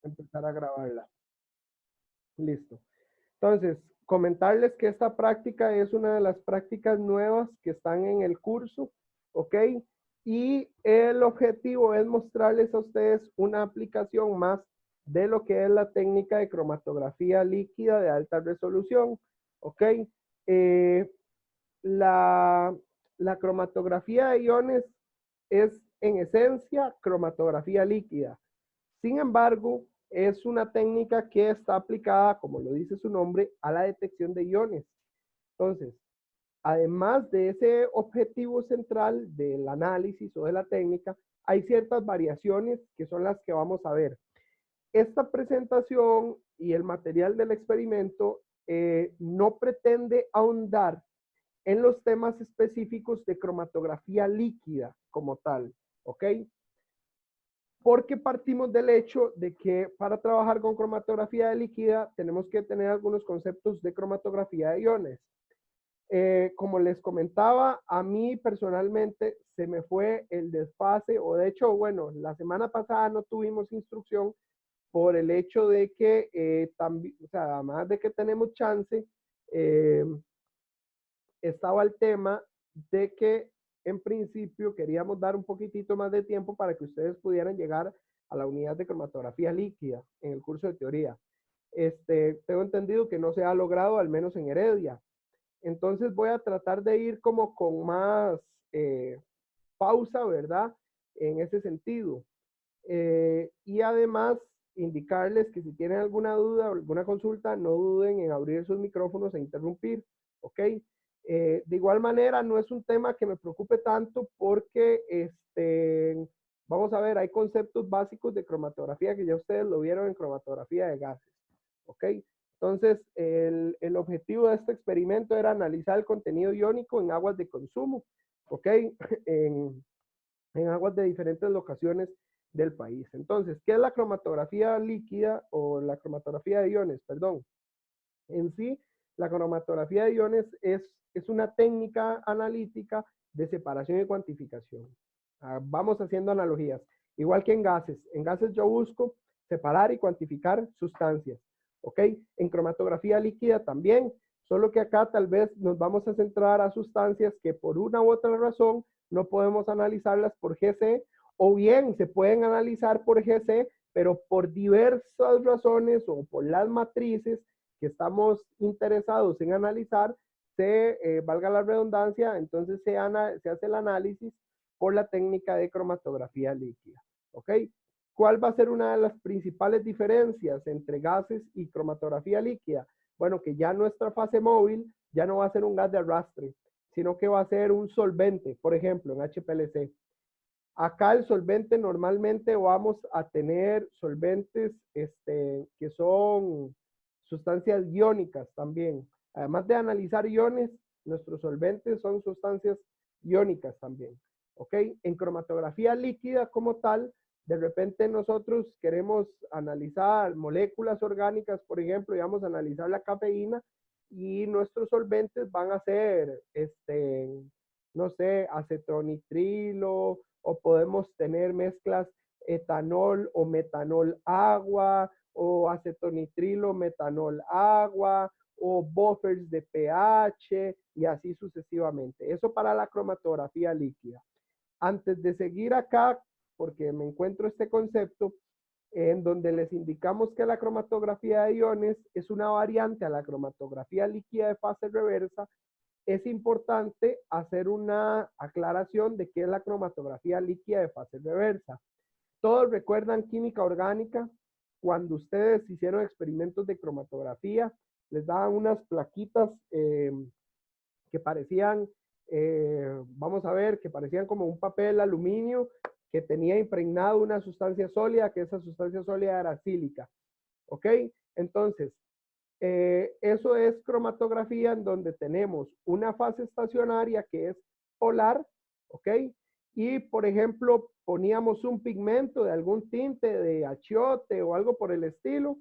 empezar a grabarla. Listo. Entonces, comentarles que esta práctica es una de las prácticas nuevas que están en el curso, ¿ok? Y el objetivo es mostrarles a ustedes una aplicación más de lo que es la técnica de cromatografía líquida de alta resolución, ¿ok? Eh, la, la cromatografía de iones es en esencia cromatografía líquida. Sin embargo, es una técnica que está aplicada, como lo dice su nombre, a la detección de iones. Entonces, además de ese objetivo central del análisis o de la técnica, hay ciertas variaciones que son las que vamos a ver. Esta presentación y el material del experimento no pretende ahondar en los temas específicos de cromatografía líquida como tal, ¿ok? Porque partimos del hecho de que para trabajar con cromatografía líquida tenemos que tener algunos conceptos de cromatografía de iones. Como les comentaba, a mí personalmente se me fue el desfase, o de hecho, bueno, la semana pasada no tuvimos instrucción por el hecho de que también, o sea, además de que tenemos chance, eh, estaba el tema de que en principio queríamos dar un poquitito más de tiempo para que ustedes pudieran llegar a la unidad de cromatografía líquida en el curso de teoría. Tengo entendido que no se ha logrado, al menos en Heredia. Entonces voy a tratar de ir como con más pausa, ¿verdad? En ese sentido. Y además indicarles que si tienen alguna duda o alguna consulta, no duden en abrir sus micrófonos e interrumpir, ¿ok? De igual manera, no es un tema que me preocupe tanto porque, vamos a ver, hay conceptos básicos de cromatografía que ya ustedes lo vieron en cromatografía de gases, ¿ok? Entonces, el objetivo de este experimento era analizar el contenido iónico en aguas de consumo, ¿ok? En, en aguas de diferentes locaciones del país. Entonces, ¿qué es la cromatografía líquida o la cromatografía de iones? Perdón. En sí, la cromatografía de iones es una técnica analítica de separación y cuantificación. Vamos haciendo analogías. Igual que en gases yo busco separar y cuantificar sustancias. ¿Ok? En cromatografía líquida también, solo que acá tal vez nos vamos a centrar a sustancias que por una u otra razón no podemos analizarlas por GC, o bien se pueden analizar por GC, pero por diversas razones o por las matrices que estamos interesados en analizar, valga la redundancia, entonces se hace el análisis por la técnica de cromatografía líquida. ¿Ok? ¿Cuál va a ser una de las principales diferencias entre gases y cromatografía líquida? Bueno, que ya nuestra fase móvil ya no va a ser un gas de arrastre, sino que va a ser un solvente, por ejemplo, en HPLC. Acá el solvente normalmente vamos a tener solventes que son sustancias iónicas también. Además de analizar iones, nuestros solventes son sustancias iónicas también. ¿Ok? En cromatografía líquida como tal, de repente nosotros queremos analizar moléculas orgánicas, por ejemplo, y vamos a analizar la cafeína y nuestros solventes van a ser, no sé, acetonitrilo, o podemos tener mezclas etanol o metanol agua, o acetonitrilo metanol agua, o buffers de pH y así sucesivamente. Eso para la cromatografía líquida. Antes de seguir acá, porque me encuentro este concepto, en donde les indicamos que la cromatografía de iones es una variante a la cromatografía líquida de fase reversa, es importante hacer una aclaración de qué es la cromatografía líquida de fase reversa. Todos recuerdan química orgánica, cuando ustedes hicieron experimentos de cromatografía, les daban unas plaquitas que parecían, vamos a ver, que parecían como un papel aluminio que tenía impregnado una sustancia sólida, que esa sustancia sólida era sílica. ¿Ok? Entonces, eso es cromatografía en donde tenemos una fase estacionaria que es polar, ¿ok? Y, por ejemplo, poníamos un pigmento de algún tinte de achiote o algo por el estilo,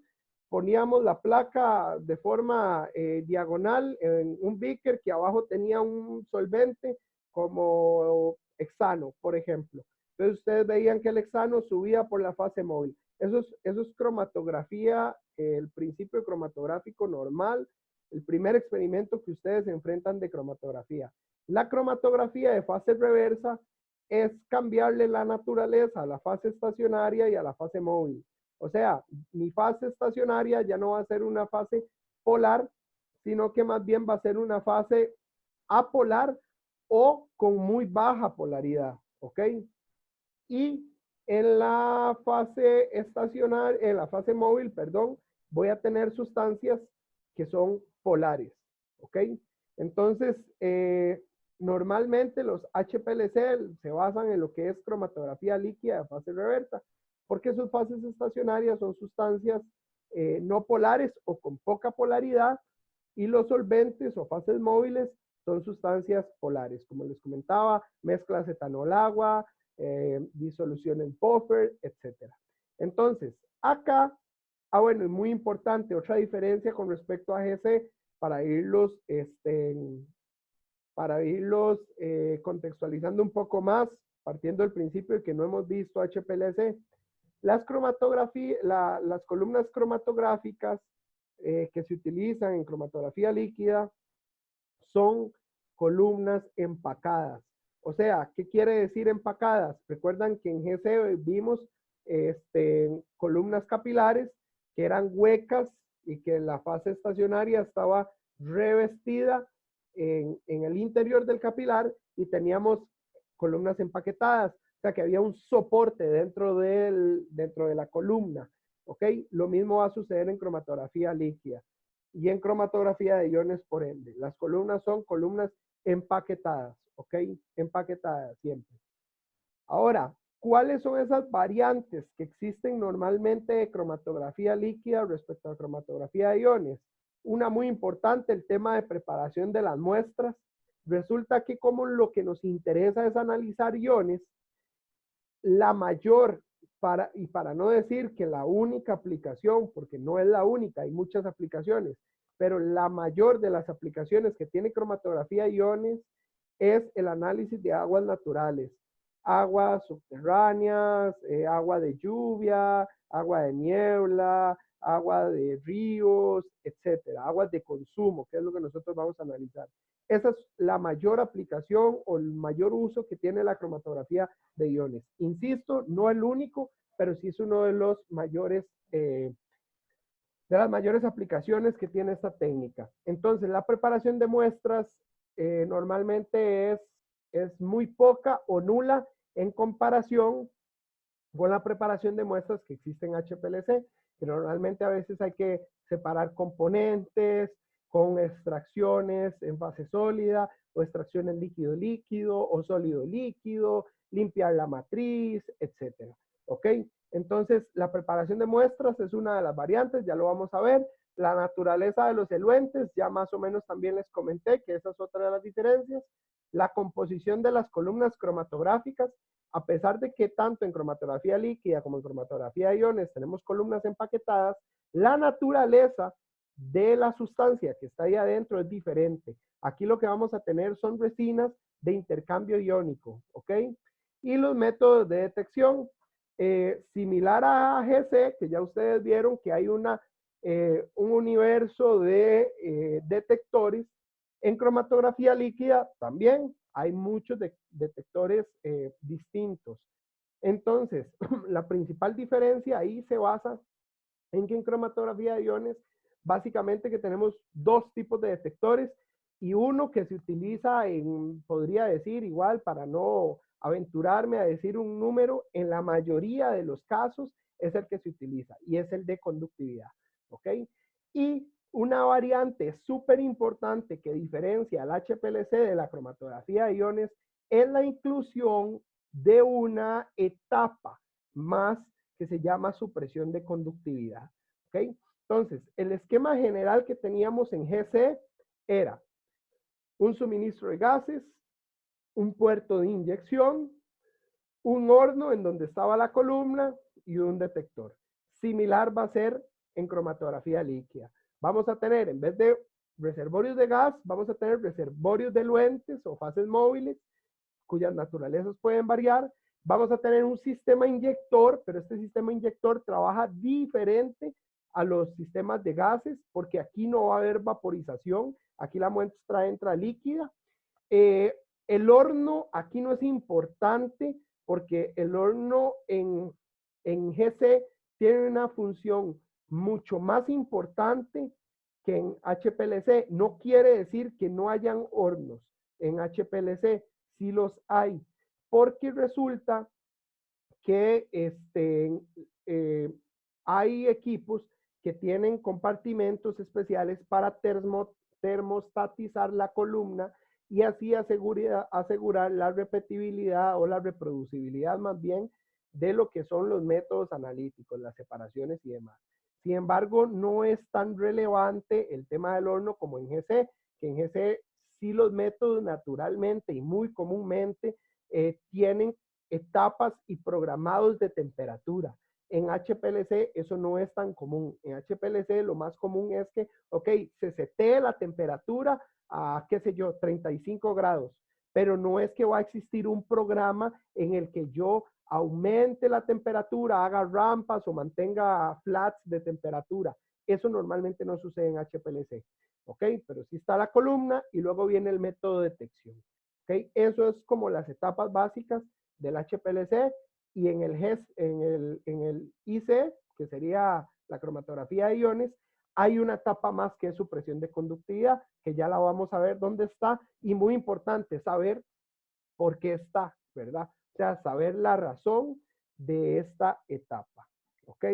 poníamos la placa de forma diagonal en un beaker que abajo tenía un solvente como hexano, por ejemplo. Entonces ustedes veían que el hexano subía por la fase móvil. Eso es cromatografía, el principio cromatográfico normal, el primer experimento que ustedes se enfrentan de cromatografía. La cromatografía de fase reversa es cambiarle la naturaleza a la fase estacionaria y a la fase móvil. O sea, mi fase estacionaria ya no va a ser una fase polar, sino que más bien va a ser una fase apolar o con muy baja polaridad, ¿ok? Y en la fase estacionaria, en la fase móvil, perdón, voy a tener sustancias que son polares, ¿ok? Entonces, normalmente los HPLC se basan en lo que es cromatografía líquida de fase reversa, porque sus fases estacionarias son sustancias no polares o con poca polaridad, y los solventes o fases móviles son sustancias polares. Como les comentaba, mezclas etanol-agua, disolución en puffer, etc. Entonces, acá, bueno, es muy importante, otra diferencia con respecto a GC, para irlos contextualizando un poco más, partiendo del principio de que no hemos visto HPLC. Las columnas cromatográficas que se utilizan en cromatografía líquida son columnas empacadas. O sea, ¿qué quiere decir empacadas? Recuerdan que en GC vimos columnas capilares que eran huecas y que la fase estacionaria estaba revestida en el interior del capilar, y teníamos columnas empaquetadas, o sea que había un soporte dentro de la columna, ¿ok? Lo mismo va a suceder en cromatografía líquida y en cromatografía de iones, por ende. Las columnas son columnas empaquetadas, ¿ok? Empaquetadas siempre. Ahora, ¿cuáles son esas variantes que existen normalmente de cromatografía líquida respecto a cromatografía de iones? Una muy importante, el tema de preparación de las muestras. Resulta que como lo que nos interesa es analizar iones, la mayor, para no decir que la única aplicación, porque no es la única, hay muchas aplicaciones, pero la mayor de las aplicaciones que tiene cromatografía de iones es el análisis de aguas naturales, aguas subterráneas, agua de lluvia, agua de niebla, agua de ríos, etcétera, aguas de consumo, que es lo que nosotros vamos a analizar. Esa es la mayor aplicación o el mayor uso que tiene la cromatografía de iones. Insisto, no el único, pero sí es uno de los mayores, de las mayores aplicaciones que tiene esta técnica. Entonces, la preparación de muestras normalmente es muy poca o nula en comparación con la preparación de muestras que existen en HPLC, que normalmente a veces hay que separar componentes con extracciones en fase sólida o extracciones líquido-líquido o sólido-líquido, limpiar la matriz, etcétera. ¿Ok? Entonces, la preparación de muestras es una de las variantes, ya lo vamos a ver. La naturaleza de los eluentes, ya más o menos también les comenté que esa es otra de las diferencias. La composición de las columnas cromatográficas, a pesar de que tanto en cromatografía líquida como en cromatografía de iones tenemos columnas empaquetadas, la naturaleza de la sustancia que está ahí adentro es diferente. Aquí lo que vamos a tener son resinas de intercambio iónico, ¿ok? Y los métodos de detección, similar a GC, que ya ustedes vieron que hay un universo de detectores. En cromatografía líquida también hay muchos detectores distintos. Entonces, la principal diferencia ahí se basa en que en cromatografía de iones, básicamente que tenemos dos tipos de detectores, y uno que se utiliza podría decir igual, para no aventurarme a decir un número, en la mayoría de los casos es el que se utiliza, y es el de conductividad, ¿ok? Y una variante súper importante que diferencia al HPLC de la cromatografía de iones es la inclusión de una etapa más que se llama supresión de conductividad. ¿Ok? Entonces, el esquema general que teníamos en GC era un suministro de gases, un puerto de inyección, un horno en donde estaba la columna y un detector. Similar va a ser en cromatografía líquida. Vamos a tener, en vez de reservorios de gas, vamos a tener reservorios de eluentes o fases móviles, cuyas naturalezas pueden variar, Vamos a tener un sistema inyector, pero este sistema inyector trabaja diferente a los sistemas de gases, porque aquí no va a haber vaporización, aquí la muestra entra líquida. El horno aquí no es importante porque el horno en GC tiene una función mucho más importante que en HPLC. No quiere decir que no hayan hornos en HPLC, sí los hay, porque resulta que hay equipos que tienen compartimentos especiales para termostatizar la columna y así asegurar la repetibilidad o la reproducibilidad más bien de lo que son los métodos analíticos, las separaciones y demás. Sin embargo, no es tan relevante el tema del horno como en GC, que en GC sí los métodos naturalmente y muy comúnmente tienen etapas y programados de temperatura. En HPLC eso no es tan común. En HPLC lo más común es que, ok, se setee la temperatura a, qué sé yo, 35 grados, pero no es que va a existir un programa en el que yo aumente la temperatura, haga rampas o mantenga flats de temperatura. Eso normalmente no sucede en HPLC, ¿ok? Pero sí está la columna y luego viene el método de detección, ¿ok? Eso es como las etapas básicas del HPLC y en el GES, en el IC, que sería la cromatografía de iones, hay una etapa más que es supresión de conductividad, que ya la vamos a ver dónde está, y muy importante saber por qué está, ¿verdad? O sea, saber la razón de esta etapa, ¿ok?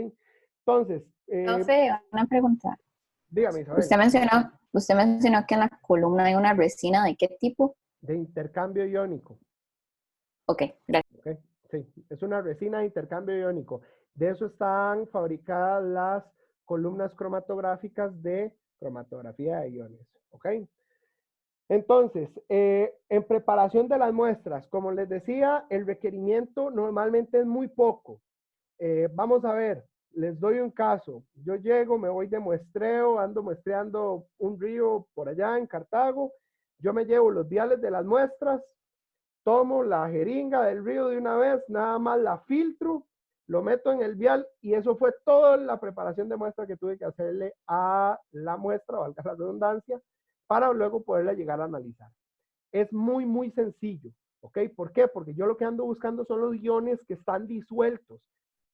Entonces, Profe, una pregunta. dígame, Isabel, Usted mencionó que en la columna hay una resina de qué tipo. de intercambio iónico. Ok, gracias. ¿Okay? Sí, es una resina de intercambio iónico. De eso están fabricadas las columnas cromatográficas de cromatografía de iones. ¿Ok? Entonces, en preparación de las muestras, como les decía, el requerimiento normalmente es muy poco. Vamos a ver, les doy un caso. Yo llego, me voy de muestreo, ando muestreando un río por allá en Cartago. Yo me llevo los viales de las muestras, tomo la jeringa del río de una vez, nada más la filtro, lo meto en el vial y eso fue toda la preparación de muestra que tuve que hacerle a la muestra, valga la redundancia, para luego poderla llegar a analizar. Es muy, muy sencillo, ¿ok? ¿Por qué? Porque yo lo que ando buscando son los iones que están disueltos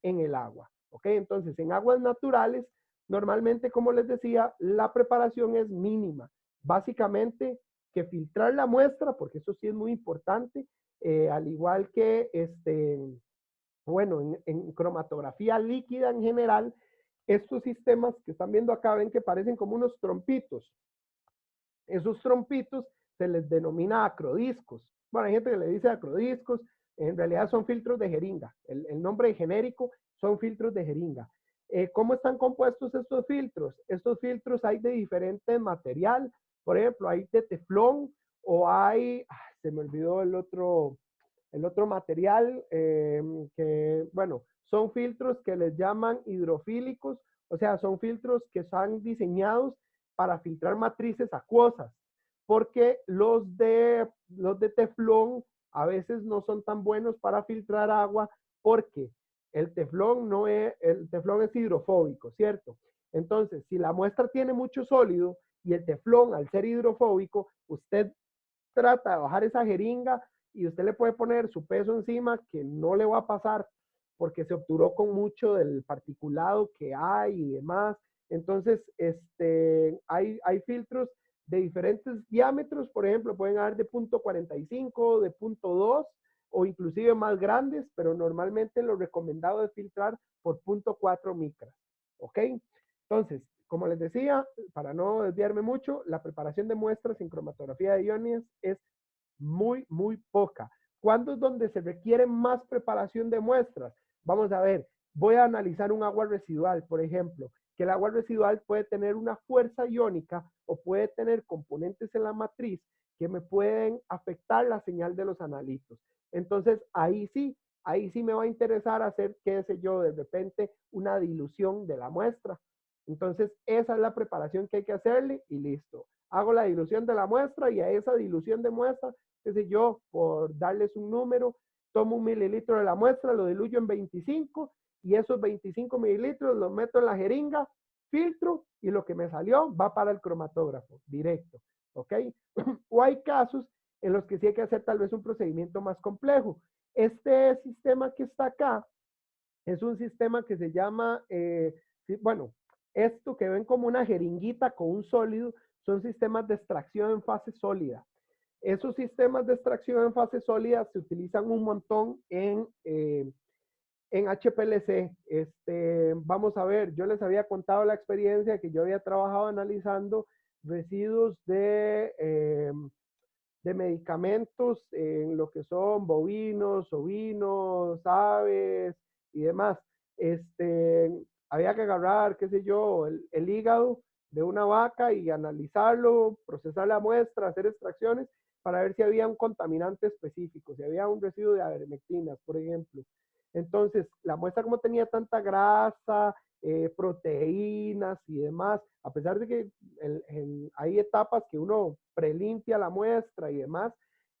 en el agua, ¿ok? Entonces, en aguas naturales, normalmente, como les decía, la preparación es mínima. Básicamente, que filtrar la muestra, porque eso sí es muy importante, al igual que bueno, en cromatografía líquida en general, estos sistemas que están viendo acá ven que parecen como unos trompitos. Esos trompitos se les denomina acrodiscos. Bueno, hay gente que le dice acrodiscos, en realidad son filtros de jeringa. El nombre genérico son filtros de jeringa. ¿Cómo están compuestos estos filtros? Estos filtros hay de diferente material. Por ejemplo, hay de teflón o hay, se me olvidó el otro material que, bueno, son filtros que les llaman hidrofílicos, o sea, son filtros que están diseñados para filtrar matrices acuosas, porque los de teflón a veces no son tan buenos para filtrar agua porque el teflón es hidrofóbico, ¿cierto? Entonces, si la muestra tiene mucho sólido y el teflón, al ser hidrofóbico, usted trata de bajar esa jeringa y usted le puede poner su peso encima que no le va a pasar porque se obturó con mucho del particulado que hay y demás. Entonces, hay filtros de diferentes diámetros, por ejemplo, pueden haber de .45, de .2 o inclusive más grandes, pero normalmente lo recomendado es filtrar por .4 micras, ¿ok? Entonces, como les decía, para no desviarme mucho, la preparación de muestras en cromatografía de iones es muy, muy poca. ¿Cuándo es donde se requiere más preparación de muestras? Vamos a ver, voy a analizar un agua residual, por ejemplo, que el agua residual puede tener una fuerza iónica o puede tener componentes en la matriz que me pueden afectar la señal de los analitos. Entonces, ahí sí me va a interesar hacer, qué sé yo, de repente una dilución de la muestra. Entonces, esa es la preparación que hay que hacerle y listo. Hago la dilución de la muestra y a esa dilución de muestra, qué sé yo, por darles un número, tomo 1 mililitro de la muestra, lo diluyo en 25 y esos 25 mililitros los meto en la jeringa, filtro y lo que me salió va para el cromatógrafo directo, ¿ok? O hay casos en los que sí hay que hacer tal vez un procedimiento más complejo. Este sistema que está acá es un sistema que se llama, bueno, esto que ven como una jeringuita con un sólido, son sistemas de extracción en fase sólida. Esos sistemas de extracción en fase sólida se utilizan un montón en HPLC. Vamos a ver, yo les había contado la experiencia que yo había trabajado analizando residuos de medicamentos en lo que son bovinos, ovinos, aves y demás. Había que agarrar, qué sé yo, el hígado de una vaca y analizarlo, procesar la muestra, hacer extracciones para ver si había un contaminante específico, si había un residuo de avermectinas, por ejemplo. Entonces, la muestra como tenía tanta grasa, proteínas y demás, a pesar de que hay etapas que uno prelimpia la muestra y demás,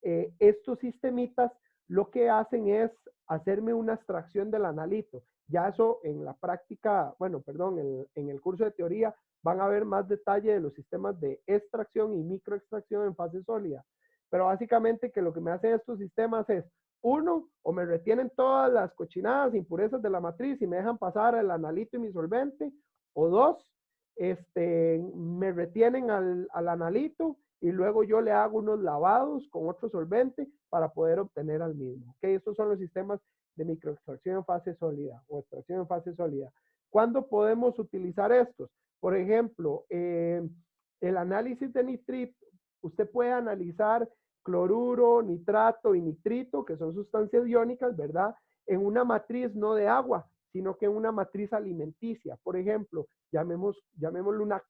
estos sistemitas lo que hacen es hacerme una extracción del analito. Ya eso en la práctica, bueno, perdón, en el curso de teoría van a ver más detalle de los sistemas de extracción y microextracción en fase sólida. Pero básicamente que lo que me hacen estos sistemas es, uno, o me retienen todas las cochinadas, impurezas de la matriz y me dejan pasar el analito y mi solvente, o dos, me retienen al analito y luego yo le hago unos lavados con otro solvente para poder obtener al mismo. ¿Ok? Estos son los sistemas de microextracción en fase sólida o extracción en fase sólida. ¿Cuándo podemos utilizar estos? Por ejemplo, el análisis de nitrito, usted puede analizar cloruro, nitrato y nitrito, que son sustancias iónicas, ¿verdad? En una matriz no de agua, sino que en una matriz alimenticia. Por ejemplo, llamémosle una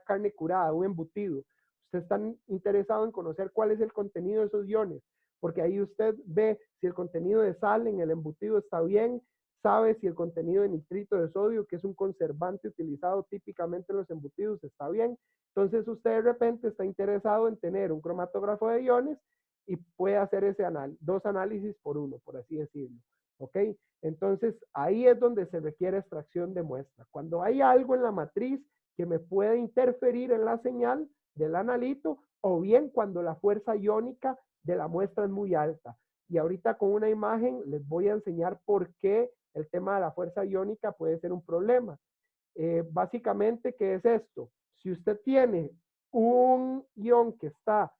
carne curada, un embutido. Usted está interesado en conocer cuál es el contenido de esos iones, porque ahí usted ve si el contenido de sal en el embutido está bien, sabe si el contenido de nitrito de sodio, que es un conservante utilizado típicamente en los embutidos, está bien. Entonces usted de repente está interesado en tener un cromatógrafo de iones y puede hacer ese dos análisis por uno, por así decirlo. ¿Ok? Entonces ahí es donde se requiere extracción de muestra. Cuando hay algo en la matriz que me puede interferir en la señal del analito, o bien cuando la fuerza iónica de la muestra es muy alta. Y ahorita con una imagen les voy a enseñar por qué el tema de la fuerza iónica puede ser un problema. Básicamente, ¿qué es esto? Si usted tiene un ion que está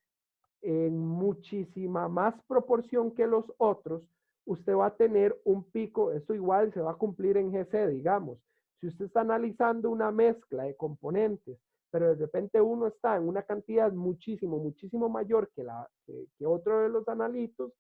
en muchísima más proporción que los otros, usted va a tener un pico, esto igual se va a cumplir en GC, digamos. Si usted está analizando una mezcla de componentes, pero de repente uno está en una cantidad muchísimo mayor que otro de los analitos,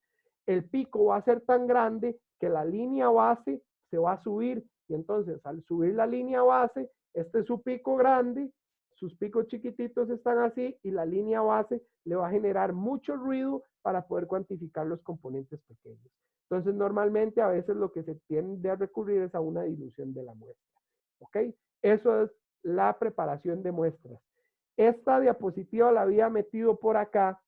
el pico va a ser tan grande que la línea base se va a subir y entonces al subir la línea base, este es su pico grande, sus picos chiquititos están así y la línea base le va a generar mucho ruido para poder cuantificar los componentes pequeños. Entonces, normalmente a veces lo que se tiende a recurrir es a una dilución de la muestra. ¿Ok? Eso es la preparación de muestras. Esta diapositiva la había metido por acá,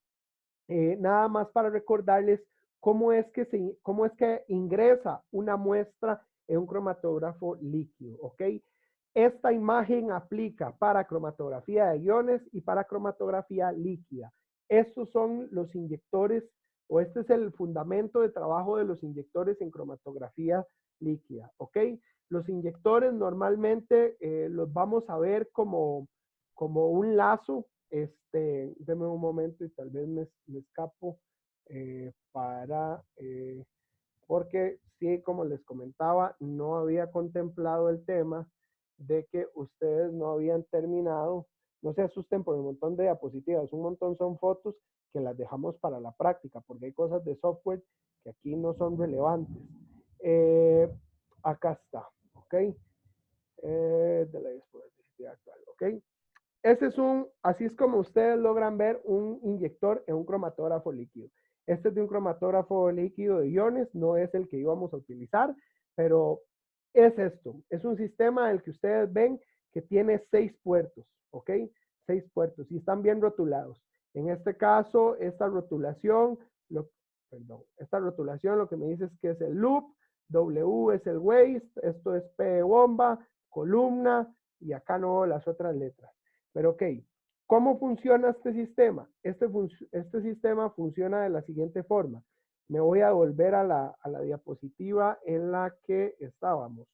nada más para recordarles cómo es que ingresa una muestra en un cromatógrafo líquido. ¿Ok? Esta imagen aplica para cromatografía de iones y para cromatografía líquida. Estos son los inyectores, o este es el fundamento de trabajo de los inyectores en cromatografía líquida, ¿ok? Los inyectores normalmente los vamos a ver como un lazo. Deme un momento y tal vez me escapo porque sí, como les comentaba, no había contemplado el tema de que ustedes no habían terminado. No se asusten por el montón de diapositivas, un montón son fotos que las dejamos para la práctica, porque hay cosas de software que aquí no son relevantes. Acá está, ¿ok? De la diapositiva actual, ¿ok? Así es como ustedes logran ver un inyector en un cromatógrafo líquido. Este es de un cromatógrafo líquido de iones, no es el que íbamos a utilizar, pero es esto. Es un sistema en el que ustedes ven que tiene 6 puertos, ¿ok? 6 puertos y están bien rotulados. En este caso, esta rotulación perdón, esta rotulación lo que me dice es que es el loop, W es el waste, esto es P de bomba, columna, y acá no las otras letras. Pero ok, ¿cómo funciona este sistema? Este sistema funciona de la siguiente forma. Me voy a volver a la diapositiva en la que estábamos.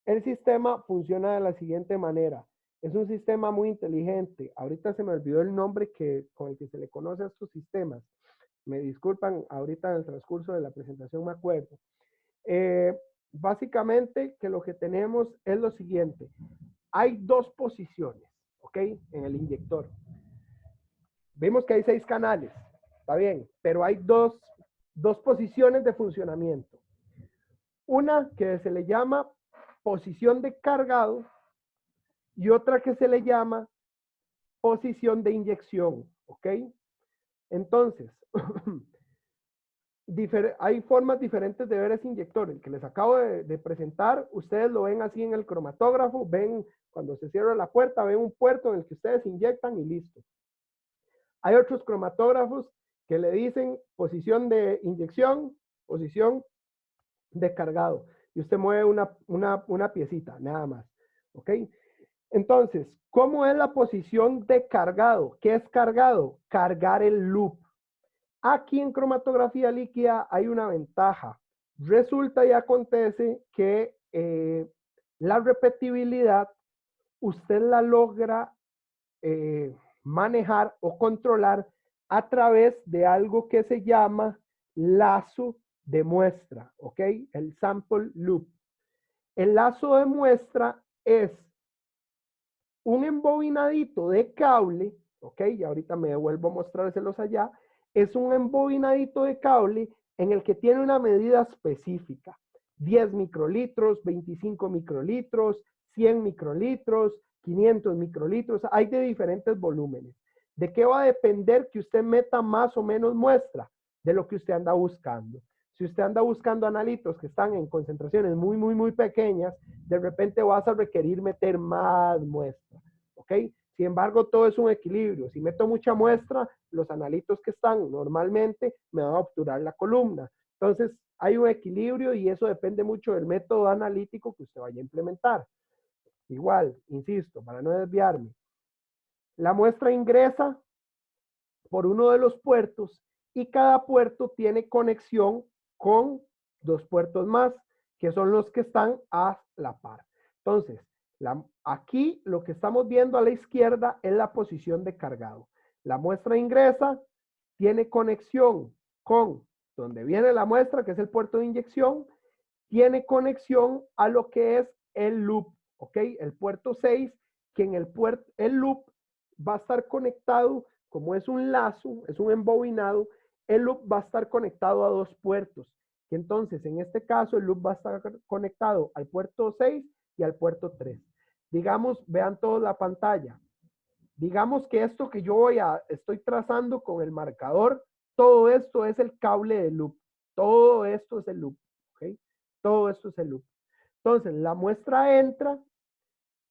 El sistema funciona de la siguiente manera. Es un sistema muy inteligente. Ahorita se me olvidó el nombre con el que se le conoce a estos sistemas. Me disculpan, ahorita en el transcurso de la presentación me acuerdo. Básicamente que lo que tenemos es lo siguiente. Hay dos posiciones, ¿ok? En el inyector. Vimos que hay 6 canales, está bien, pero hay dos posiciones de funcionamiento. Una que se le llama posición de cargado y otra que se le llama posición de inyección, ¿ok? Entonces, hay formas diferentes de ver ese inyector. El que les acabo de presentar, ustedes lo ven así en el cromatógrafo, ven cuando se cierra la puerta, ven un puerto en el que ustedes inyectan y listo. Hay otros cromatógrafos que le dicen posición de inyección, posición de cargado. Y usted mueve una piecita, nada más. ¿Ok? Entonces, ¿cómo es la posición de cargado? ¿Qué es cargado? Cargar el loop. Aquí en cromatografía líquida hay una ventaja. Resulta y acontece que la repetibilidad usted la logra manejar o controlar a través de algo que se llama lazo de muestra, ¿ok? El sample loop. El lazo de muestra es un embobinadito de cable, ¿ok? Y ahorita me devuelvo a mostrárselos allá. Es un embobinadito de cable en el que tiene una medida específica. 10 microlitros, 25 microlitros, 100 microlitros, 500 microlitros. Hay de diferentes volúmenes. ¿De qué va a depender que usted meta más o menos muestra? De lo que usted anda buscando. Si usted anda buscando analitos que están en concentraciones muy pequeñas, de repente vas a requerir meter más muestra, ¿ok? Sin embargo, todo es un equilibrio. Si meto mucha muestra, los analitos que están normalmente me van a obturar la columna. Entonces, hay un equilibrio y eso depende mucho del método analítico que usted vaya a implementar. Igual, insisto, para no desviarme, la muestra ingresa por uno de los puertos y cada puerto tiene conexión con 2 puertos más, que son los que están a la par. Entonces, aquí lo que estamos viendo a la izquierda es la posición de cargado. La muestra ingresa, tiene conexión con donde viene la muestra, que es el puerto de inyección, tiene conexión a lo que es el loop, ¿ok? El puerto 6, que en el loop va a estar conectado, como es un lazo, es un embobinado, el loop va a estar conectado a 2 puertos. Y entonces, en este caso, el loop va a estar conectado al puerto 6 y al puerto 3. Digamos, vean toda la pantalla. Digamos que esto que yo estoy trazando con el marcador, todo esto es el cable de loop. Todo esto es el loop, ¿ok? Todo esto es el loop. Entonces, la muestra entra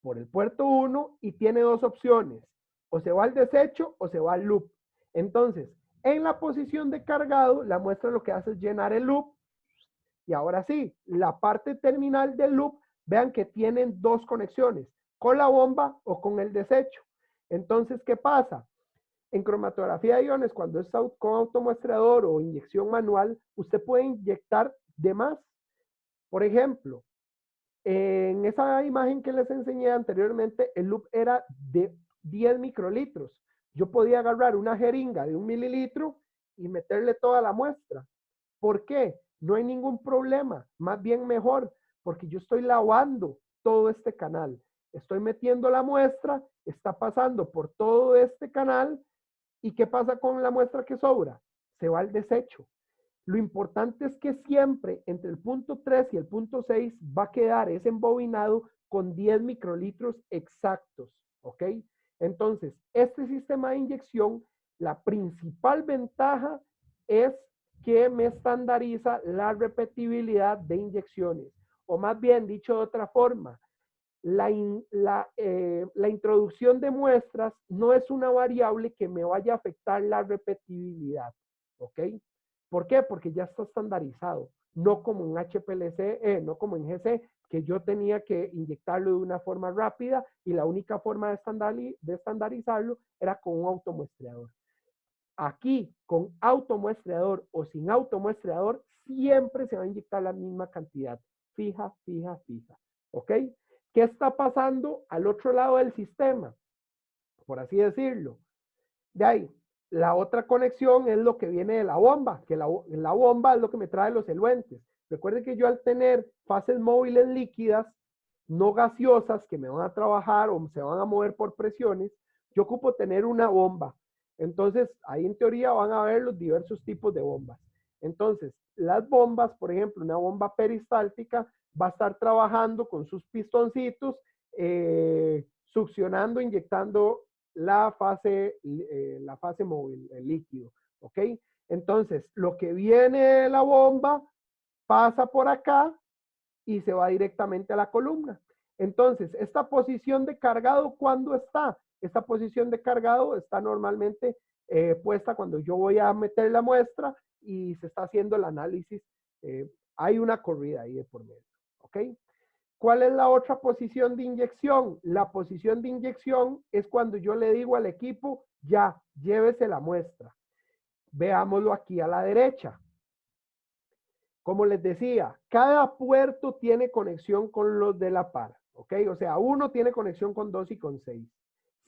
por el puerto 1 y tiene 2 opciones. O se va al desecho o se va al loop. Entonces, en la posición de cargado, la muestra lo que hace es llenar el loop. Y ahora sí, la parte terminal del loop, vean que tienen 2 conexiones, con la bomba o con el desecho. Entonces, ¿qué pasa? En cromatografía de iones, cuando es con automuestrador o inyección manual, usted puede inyectar de más. Por ejemplo, en esa imagen que les enseñé anteriormente, el loop era de 10 microlitros. Yo podía agarrar una jeringa de 1 mililitro y meterle toda la muestra. ¿Por qué? No hay ningún problema, más bien mejor, porque yo estoy lavando todo este canal. Estoy metiendo la muestra, está pasando por todo este canal. ¿Y qué pasa con la muestra que sobra? Se va al desecho. Lo importante es que siempre entre el punto 3 y el punto 6 va a quedar ese embobinado con 10 microlitros exactos, ¿ok? Entonces, este sistema de inyección, la principal ventaja es que me estandariza la repetibilidad de inyecciones. O más bien, dicho de otra forma, la introducción de muestras no es una variable que me vaya a afectar la repetibilidad. ¿ok? ¿Por qué? Porque ya está estandarizado, no como en HPLC, no como en GC, que yo tenía que inyectarlo de una forma rápida y la única forma de estandarizarlo era con un automuestreador. Aquí, con automuestreador o sin automuestreador, siempre se va a inyectar la misma cantidad, fija, fija, fija, ¿ok? ¿Qué está pasando al otro lado del sistema? Por así decirlo. De ahí, la otra conexión es lo que viene de la bomba, que la bomba es lo que me trae los eluentes. Recuerden que yo al tener fases móviles líquidas, no gaseosas, que me van a trabajar o se van a mover por presiones, yo ocupo tener una bomba. Entonces, ahí en teoría van a ver los diversos tipos de bombas. Entonces, las bombas, por ejemplo, una bomba peristáltica va a estar trabajando con sus pistoncitos, succionando, inyectando la fase móvil, el líquido, ¿ok? Entonces, lo que viene de la bomba pasa por acá y se va directamente a la columna. Entonces, esta posición de cargado, ¿cuándo está? Esta posición de cargado está normalmente puesta cuando yo voy a meter la muestra y se está haciendo el análisis. Hay una corrida ahí de por medio, ¿ok? ¿Cuál es la otra posición de inyección? La posición de inyección es cuando yo le digo al equipo, ya, llévese la muestra. Veámoslo aquí a la derecha. Como les decía, cada puerto tiene conexión con los de la par, ¿ok? O sea, 1 tiene conexión con 2 y con 6.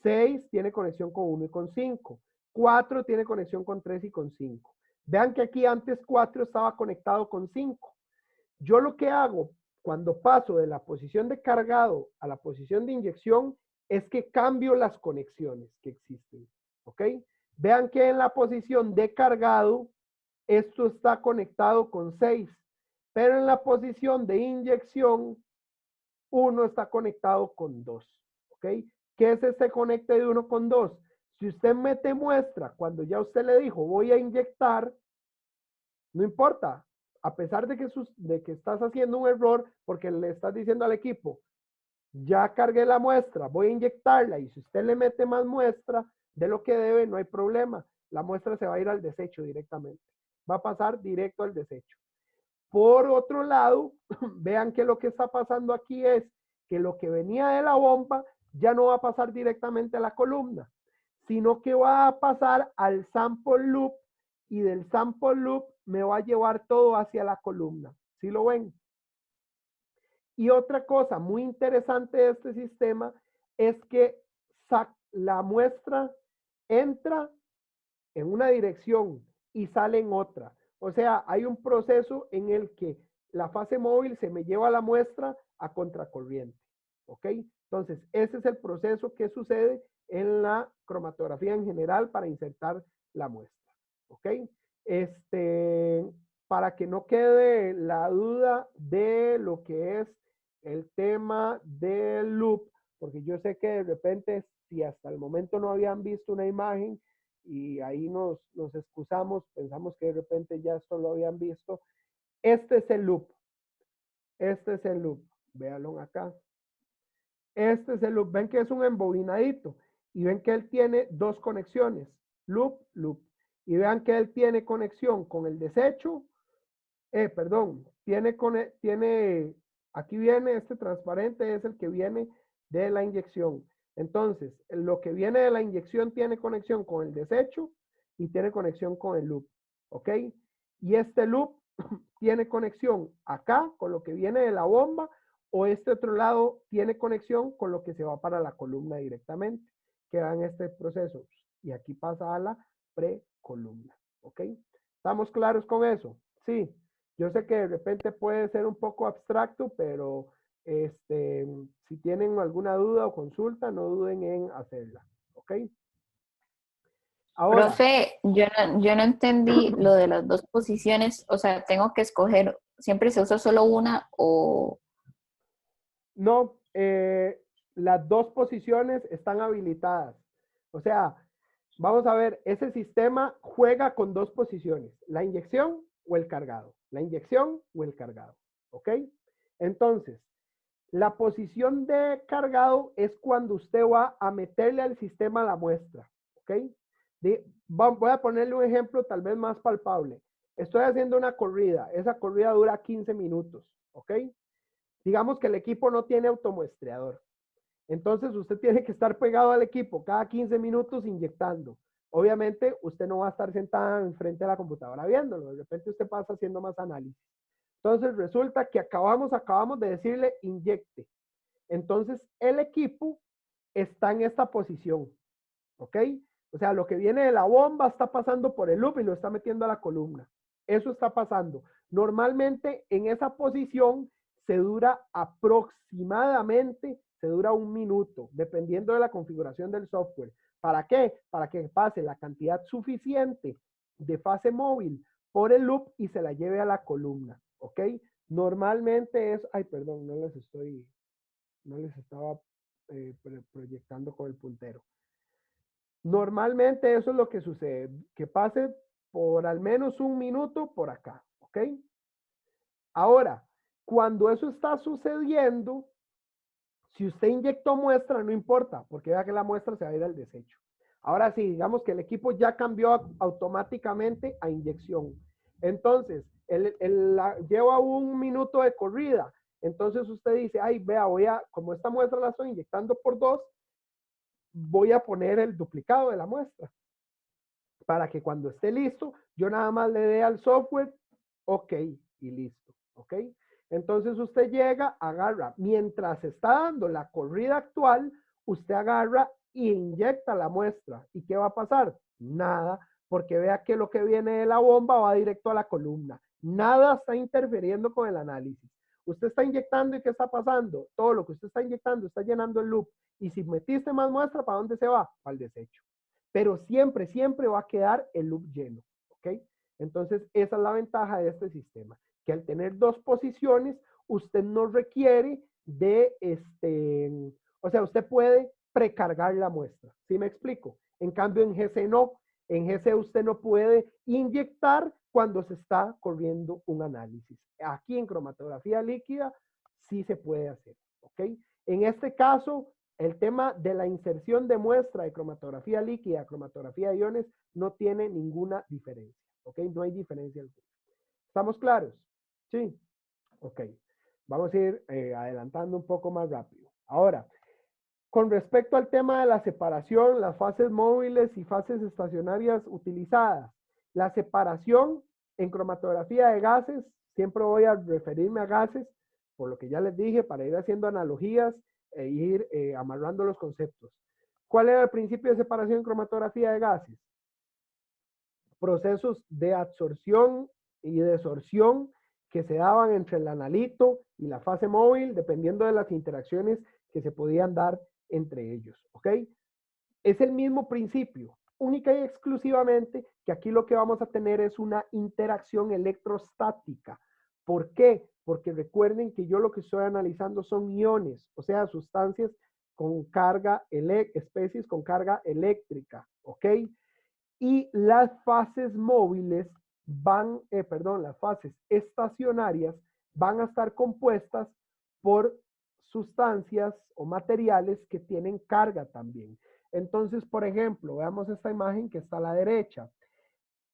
6 tiene conexión con 1 y con 5. 4 tiene conexión con 3 y con 5. Vean que aquí antes 4 estaba conectado con 5. Yo lo que hago cuando paso de la posición de cargado a la posición de inyección es que cambio las conexiones que existen, ¿ok? Vean que en la posición de cargado esto está conectado con 6, pero en la posición de inyección 1 está conectado con 2, ¿ok? ¿Qué es este conecte de 1 con 2? Si usted mete muestra cuando ya usted le dijo voy a inyectar, no importa, a pesar de que estás haciendo un error porque le estás diciendo al equipo, ya cargué la muestra, voy a inyectarla y si usted le mete más muestra de lo que debe, no hay problema. La muestra se va a ir al desecho directamente. Va a pasar directo al desecho. Por otro lado, vean que lo que está pasando aquí es que lo que venía de la bomba ya no va a pasar directamente a la columna, sino que va a pasar al sample loop y del sample loop me va a llevar todo hacia la columna. ¿Sí lo ven? Y otra cosa muy interesante de este sistema es que la muestra entra en una dirección y sale en otra. O sea, hay un proceso en el que la fase móvil se me lleva la muestra a contracorriente. ¿Ok? Entonces, ese es el proceso que sucede en la cromatografía en general para insertar la muestra. ¿Ok? Para que no quede la duda de lo que es el tema del loop, porque yo sé que de repente, si hasta el momento no habían visto una imagen, y ahí nos excusamos, pensamos que de repente ya esto lo habían visto. Este es el loop. Este es el loop. Véanlo acá. Este es el loop. Ven que es un embobinadito. Y ven que él tiene dos conexiones. Loop, loop. Y vean que él tiene conexión con el desecho. Perdón. Tiene, aquí viene este transparente, es el que viene de la inyección. Entonces, lo que viene de la inyección tiene conexión con el desecho y tiene conexión con el loop, ¿ok? Y este loop tiene conexión acá con lo que viene de la bomba o este otro lado tiene conexión con lo que se va para la columna directamente, que va en este proceso. Y aquí pasa a la precolumna, ¿ok? ¿Estamos claros con eso? Sí. Yo sé que de repente puede ser un poco abstracto, pero si tienen alguna duda o consulta, no duden en hacerla. ¿Ok? Ahora. Profe, yo no entendí lo de las dos posiciones, o sea, tengo que escoger, ¿siempre se usa solo una o...? No, las dos posiciones están habilitadas. O sea, vamos a ver, ese sistema juega con dos posiciones, la inyección o el cargado. La inyección o el cargado. ¿Ok? Entonces, la posición de cargado es cuando usted va a meterle al sistema la muestra. ¿Ok? Voy a ponerle un ejemplo tal vez más palpable. Estoy haciendo una corrida. Esa corrida dura 15 minutos, ¿ok? Digamos que el equipo no tiene automuestreador. Entonces usted tiene que estar pegado al equipo cada 15 minutos inyectando. Obviamente usted no va a estar sentada enfrente de la computadora viéndolo. De repente usted pasa haciendo más análisis. Entonces resulta que acabamos de decirle inyecte. Entonces el equipo está en esta posición, ¿ok? O sea, lo que viene de la bomba está pasando por el loop y lo está metiendo a la columna. Eso está pasando. Normalmente en esa posición se dura aproximadamente, se dura 1 minuto, dependiendo de la configuración del software. ¿Para qué? Para que pase la cantidad suficiente de fase móvil por el loop y se la lleve a la columna, ¿ok? Normalmente es, ay, perdón, no les estaba proyectando con el puntero. Normalmente eso es lo que sucede, que pase por al menos 1 minuto por acá, ¿ok? Ahora, cuando eso está sucediendo, si usted inyectó muestra, no importa, porque vea que la muestra se va a ir al desecho. Ahora sí, digamos que el equipo ya cambió automáticamente a inyección. Entonces, lleva 1 minuto de corrida. Entonces usted dice, ay, vea, como esta muestra la estoy inyectando por 2, voy a poner el duplicado de la muestra para que cuando esté listo, yo nada más le dé al software, ok, y listo, ok. Entonces usted llega, agarra, mientras está dando la corrida actual, usted agarra e inyecta la muestra. ¿Y qué va a pasar? Nada, porque vea que lo que viene de la bomba va directo a la columna. Nada está interfiriendo con el análisis. Usted está inyectando y ¿qué está pasando? Todo lo que usted está inyectando está llenando el loop. Y si metiste más muestra, ¿para dónde se va? Para el desecho. Pero siempre, siempre va a quedar el loop lleno, ¿ok? Entonces, esa es la ventaja de este sistema, que al tener 2 posiciones, usted no requiere de, o sea, usted puede precargar la muestra, ¿sí me explico? En cambio, en GC no, en GC usted no puede inyectar cuando se está corriendo un análisis. Aquí en cromatografía líquida sí se puede hacer, ¿ok? En este caso, el tema de la inserción de muestra de cromatografía líquida, cromatografía de iones, no tiene ninguna diferencia, ¿ok? No hay diferencia alguna. ¿Estamos claros? Sí. Ok. Vamos a ir adelantando un poco más rápido. Ahora, con respecto al tema de la separación, las fases móviles y fases estacionarias utilizadas. La separación en cromatografía de gases, siempre voy a referirme a gases, por lo que ya les dije, para ir haciendo analogías e ir amarrando los conceptos. ¿Cuál era el principio de separación en cromatografía de gases? Procesos de absorción y desorción que se daban entre el analito y la fase móvil, dependiendo de las interacciones que se podían dar entre ellos, ¿ok? Es el mismo principio, única y exclusivamente que aquí lo que vamos a tener es una interacción electrostática. ¿Por qué? Porque recuerden que yo lo que estoy analizando son iones, o sea, sustancias con carga, especies con carga eléctrica, ¿ok? Y las fases móviles las fases estacionarias van a estar compuestas por sustancias o materiales que tienen carga también. Entonces, por ejemplo, veamos esta imagen que está a la derecha.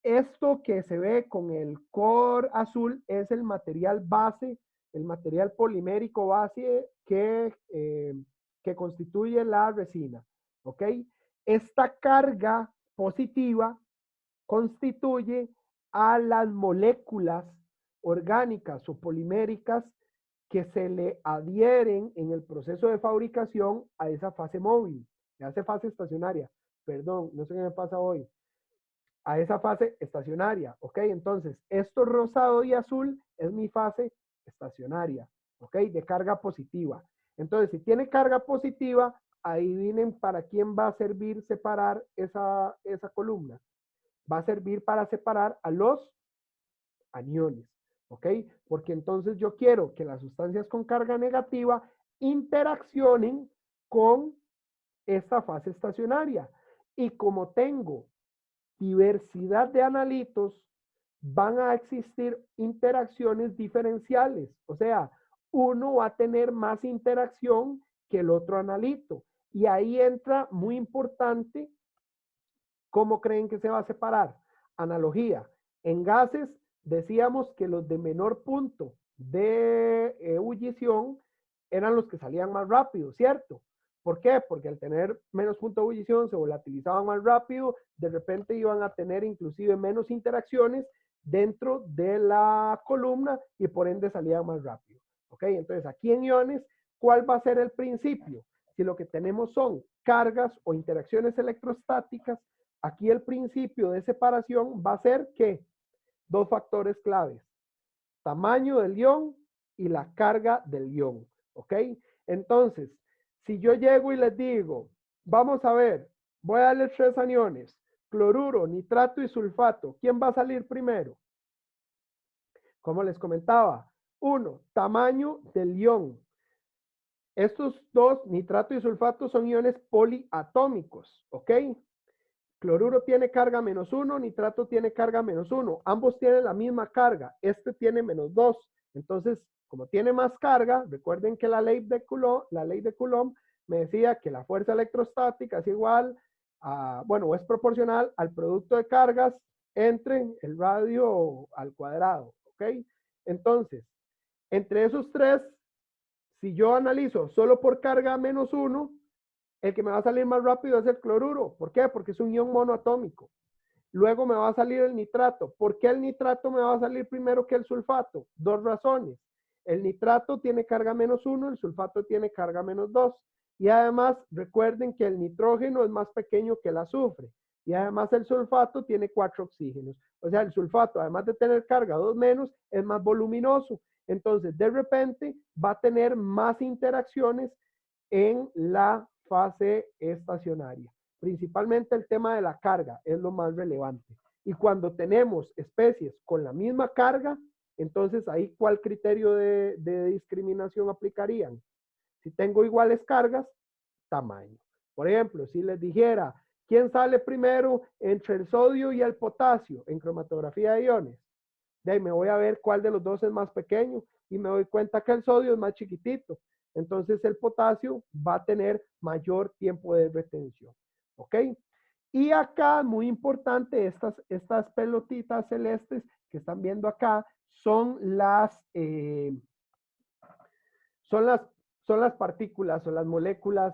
Esto que se ve con el core azul es el material base, el material polimérico base que constituye la resina. ¿Ok? Esta carga positiva constituye a las moléculas orgánicas o poliméricas que se le adhieren en el proceso de fabricación a esa fase móvil, a esa fase estacionaria. Perdón, no sé qué me pasa hoy. A esa fase estacionaria, ¿ok? Entonces, esto rosado y azul es mi fase estacionaria, ¿ok? De carga positiva. Entonces, si tiene carga positiva, adivinen para quién va a servir separar esa columna. Va a servir para separar a los aniones, ¿ok? Porque entonces yo quiero que las sustancias con carga negativa interaccionen con esta fase estacionaria. Y como tengo diversidad de analitos, van a existir interacciones diferenciales. O sea, uno va a tener más interacción que el otro analito. Y ahí entra muy importante ¿Cómo creen que se va a separar? Analogía. En gases decíamos que los de menor punto de ebullición eran los que salían más rápido, ¿cierto? ¿Por qué? Porque al tener menos punto de ebullición se volatilizaban más rápido, de repente iban a tener inclusive menos interacciones dentro de la columna y por ende salían más rápido. ¿Ok? Entonces aquí en iones, ¿cuál va a ser el principio? Si lo que tenemos son cargas o interacciones electrostáticas, aquí el principio de separación va a ser que dos factores claves: tamaño del ion y la carga del ion. ¿Ok? Entonces, si yo llego y les digo, vamos a ver, voy a darle 3 aniones, cloruro, nitrato y sulfato, ¿quién va a salir primero? Como les comentaba, 1, tamaño del ion. Estos dos, nitrato y sulfato, son iones poliatómicos, ¿ok? Cloruro tiene carga -1, nitrato tiene carga -1. Ambos tienen la misma carga. Este tiene -2. Entonces, como tiene más carga, recuerden que la ley de Coulomb me decía que la fuerza electrostática es igual a, bueno, es proporcional al producto de cargas entre el radio al cuadrado, ¿ok? Entonces, entre esos tres, si yo analizo solo por carga -1, el que me va a salir más rápido es el cloruro. ¿Por qué? Porque es un ion monoatómico. Luego me va a salir el nitrato. ¿Por qué el nitrato me va a salir primero que el sulfato? Dos razones. El nitrato tiene carga -1, el sulfato tiene carga -2. Y además, recuerden que el nitrógeno es más pequeño que el azufre. Y además el sulfato tiene 4 oxígenos. O sea, el sulfato, además de tener carga 2 menos, es más voluminoso. Entonces, de repente, va a tener más interacciones en la fase estacionaria. Principalmente el tema de la carga es lo más relevante. Y cuando tenemos especies con la misma carga, entonces ahí ¿cuál criterio de discriminación aplicarían? Si tengo iguales cargas, tamaño. Por ejemplo, si les dijera, ¿quién sale primero entre el sodio y el potasio en cromatografía de iones? De ahí me voy a ver cuál de los dos es más pequeño y me doy cuenta que el sodio es más chiquitito. Entonces el potasio va a tener mayor tiempo de retención. ¿Ok? Y acá, muy importante, estas pelotitas celestes que están viendo acá son son las, son las partículas o las moléculas,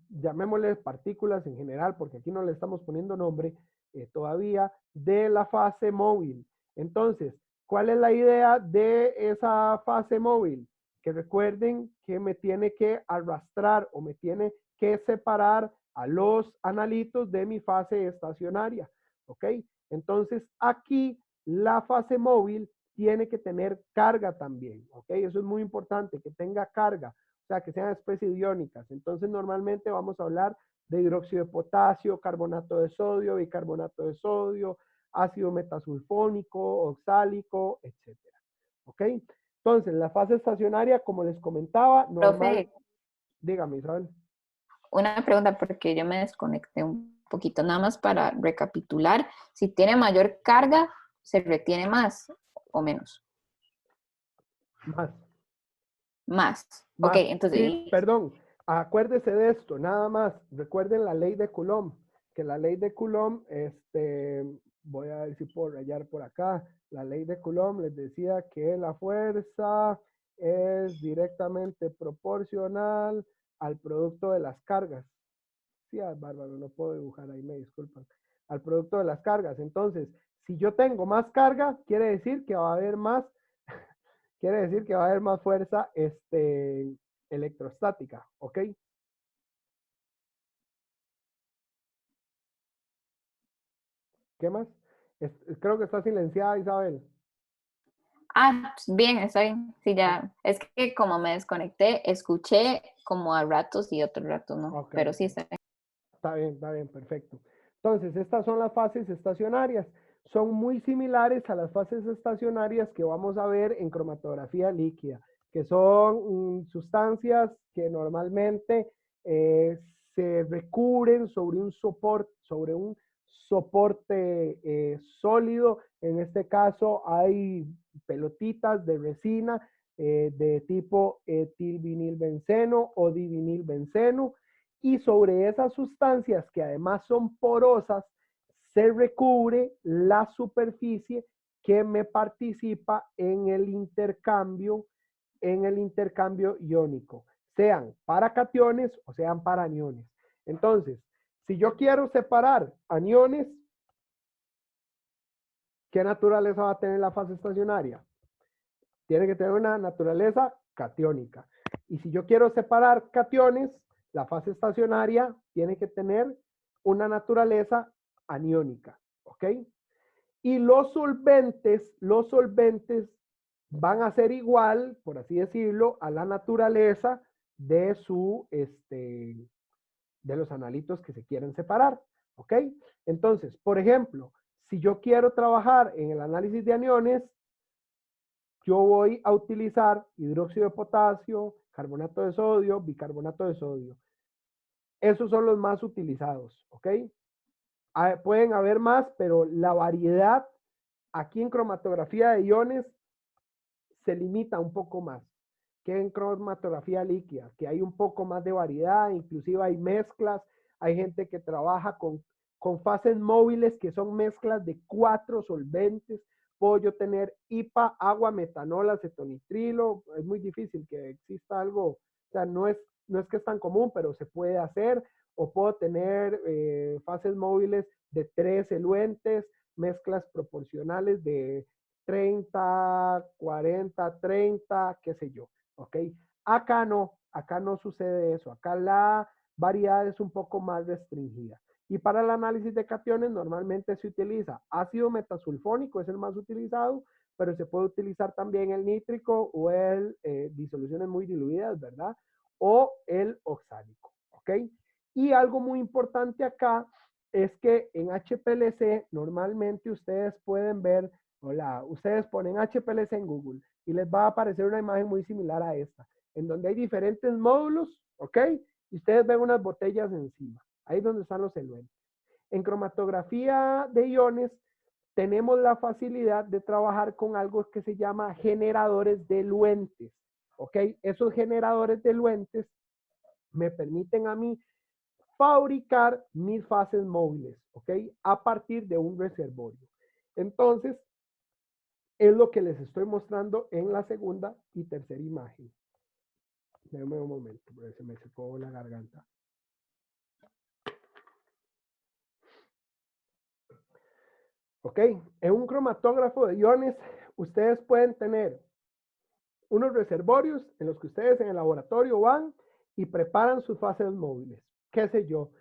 llamémosles partículas en general, porque aquí no le estamos poniendo nombre todavía, de la fase móvil. Entonces, ¿cuál es la idea de esa fase móvil? Que recuerden que me tiene que arrastrar o me tiene que separar a los analitos de mi fase estacionaria. ¿Ok? Entonces, aquí la fase móvil tiene que tener carga también, ¿ok? Eso es muy importante, que tenga carga, o sea, que sean especies iónicas. Entonces, normalmente vamos a hablar de hidróxido de potasio, carbonato de sodio, bicarbonato de sodio, ácido metasulfónico, oxálico, etcétera, ¿ok? Entonces, la fase estacionaria, como les comentaba, normal. Profe, Dígame, Isabel. una pregunta porque yo me desconecté un poquito, nada más para recapitular. Si tiene mayor carga, se retiene más o menos. Más. Más. Ok, Más, sí, entonces, perdón, acuérdese de esto, nada más, recuerden la ley de Coulomb, que la ley de Coulomb, voy a ver si puedo rayar por acá, la ley de Coulomb les decía que la fuerza es directamente proporcional al producto de las cargas. Sí, bárbaro, no puedo dibujar ahí, me disculpan. Al producto de las cargas. Entonces, si yo tengo más carga, quiere decir que va a haber más quiere decir que va a haber más fuerza electrostática, ¿ok? ¿Qué más? Creo que está silenciada, Isabel. bien, está bien. Sí, ya. Es que como me desconecté, escuché como a ratos y otros ratos no. Ok, Pero ok. sí está bien. Está bien, perfecto. Entonces, estas son las fases estacionarias. Son muy similares a las fases estacionarias que vamos a ver en cromatografía líquida, que son sustancias que normalmente se recubren sobre un soporte sólido. En este caso hay pelotitas de resina de tipo etilvinilbenceno o divinilbenceno y sobre esas sustancias que además son porosas, se recubre la superficie que me participa en el intercambio iónico, sean para cationes o sean para aniones. Entonces, si yo quiero separar aniones, ¿qué naturaleza va a tener la fase estacionaria? Tiene que tener una naturaleza catiónica. Y si yo quiero separar cationes, la fase estacionaria tiene que tener una naturaleza aniónica, ¿ok? Y los solventes van a ser igual, por así decirlo, a la naturaleza de de los analitos que se quieren separar, ¿ok? Entonces, por ejemplo, si yo quiero trabajar en el análisis de aniones, yo voy a utilizar hidróxido de potasio, carbonato de sodio, bicarbonato de sodio. Esos son los más utilizados, ¿ok? Pueden haber más, pero la variedad aquí en cromatografía de iones se limita un poco más que en cromatografía líquida, que hay un poco más de variedad, inclusive hay mezclas, hay gente que trabaja con fases móviles que son mezclas de 4 solventes. Puedo yo tener IPA, agua, metanol, acetonitrilo, es muy difícil que exista algo, o sea, no es que es tan común, pero se puede hacer, o puedo tener fases móviles de 3 eluentes, mezclas proporcionales de 30, 40, 30, qué sé yo, ¿ok? Acá no sucede eso, acá la variedad es un poco más restringida. Y para el análisis de cationes normalmente se utiliza ácido metasulfónico, es el más utilizado, pero se puede utilizar también el nítrico o el disoluciones muy diluidas, ¿verdad? O el oxálico, ¿ok? Y algo muy importante acá es que en HPLC normalmente ustedes pueden ver, hola, ustedes ponen HPLC en Google y les va a aparecer una imagen muy similar a esta, en donde hay diferentes módulos, ¿ok? Y ustedes ven unas botellas encima. Ahí es donde están los eluentes. En cromatografía de iones tenemos la facilidad de trabajar con algo que se llama generadores de eluentes. ¿Ok? Esos generadores de eluentes me permiten a mí fabricar mis fases móviles. ¿Ok? A partir de un reservorio. Entonces, es lo que les estoy mostrando en la segunda y tercera imagen. Déjame un momento, porque se me secó la garganta. ¿Ok? En un cromatógrafo de iones, ustedes pueden tener unos reservorios en los que ustedes en el laboratorio van y preparan sus fases móviles. ¿Qué sé yo?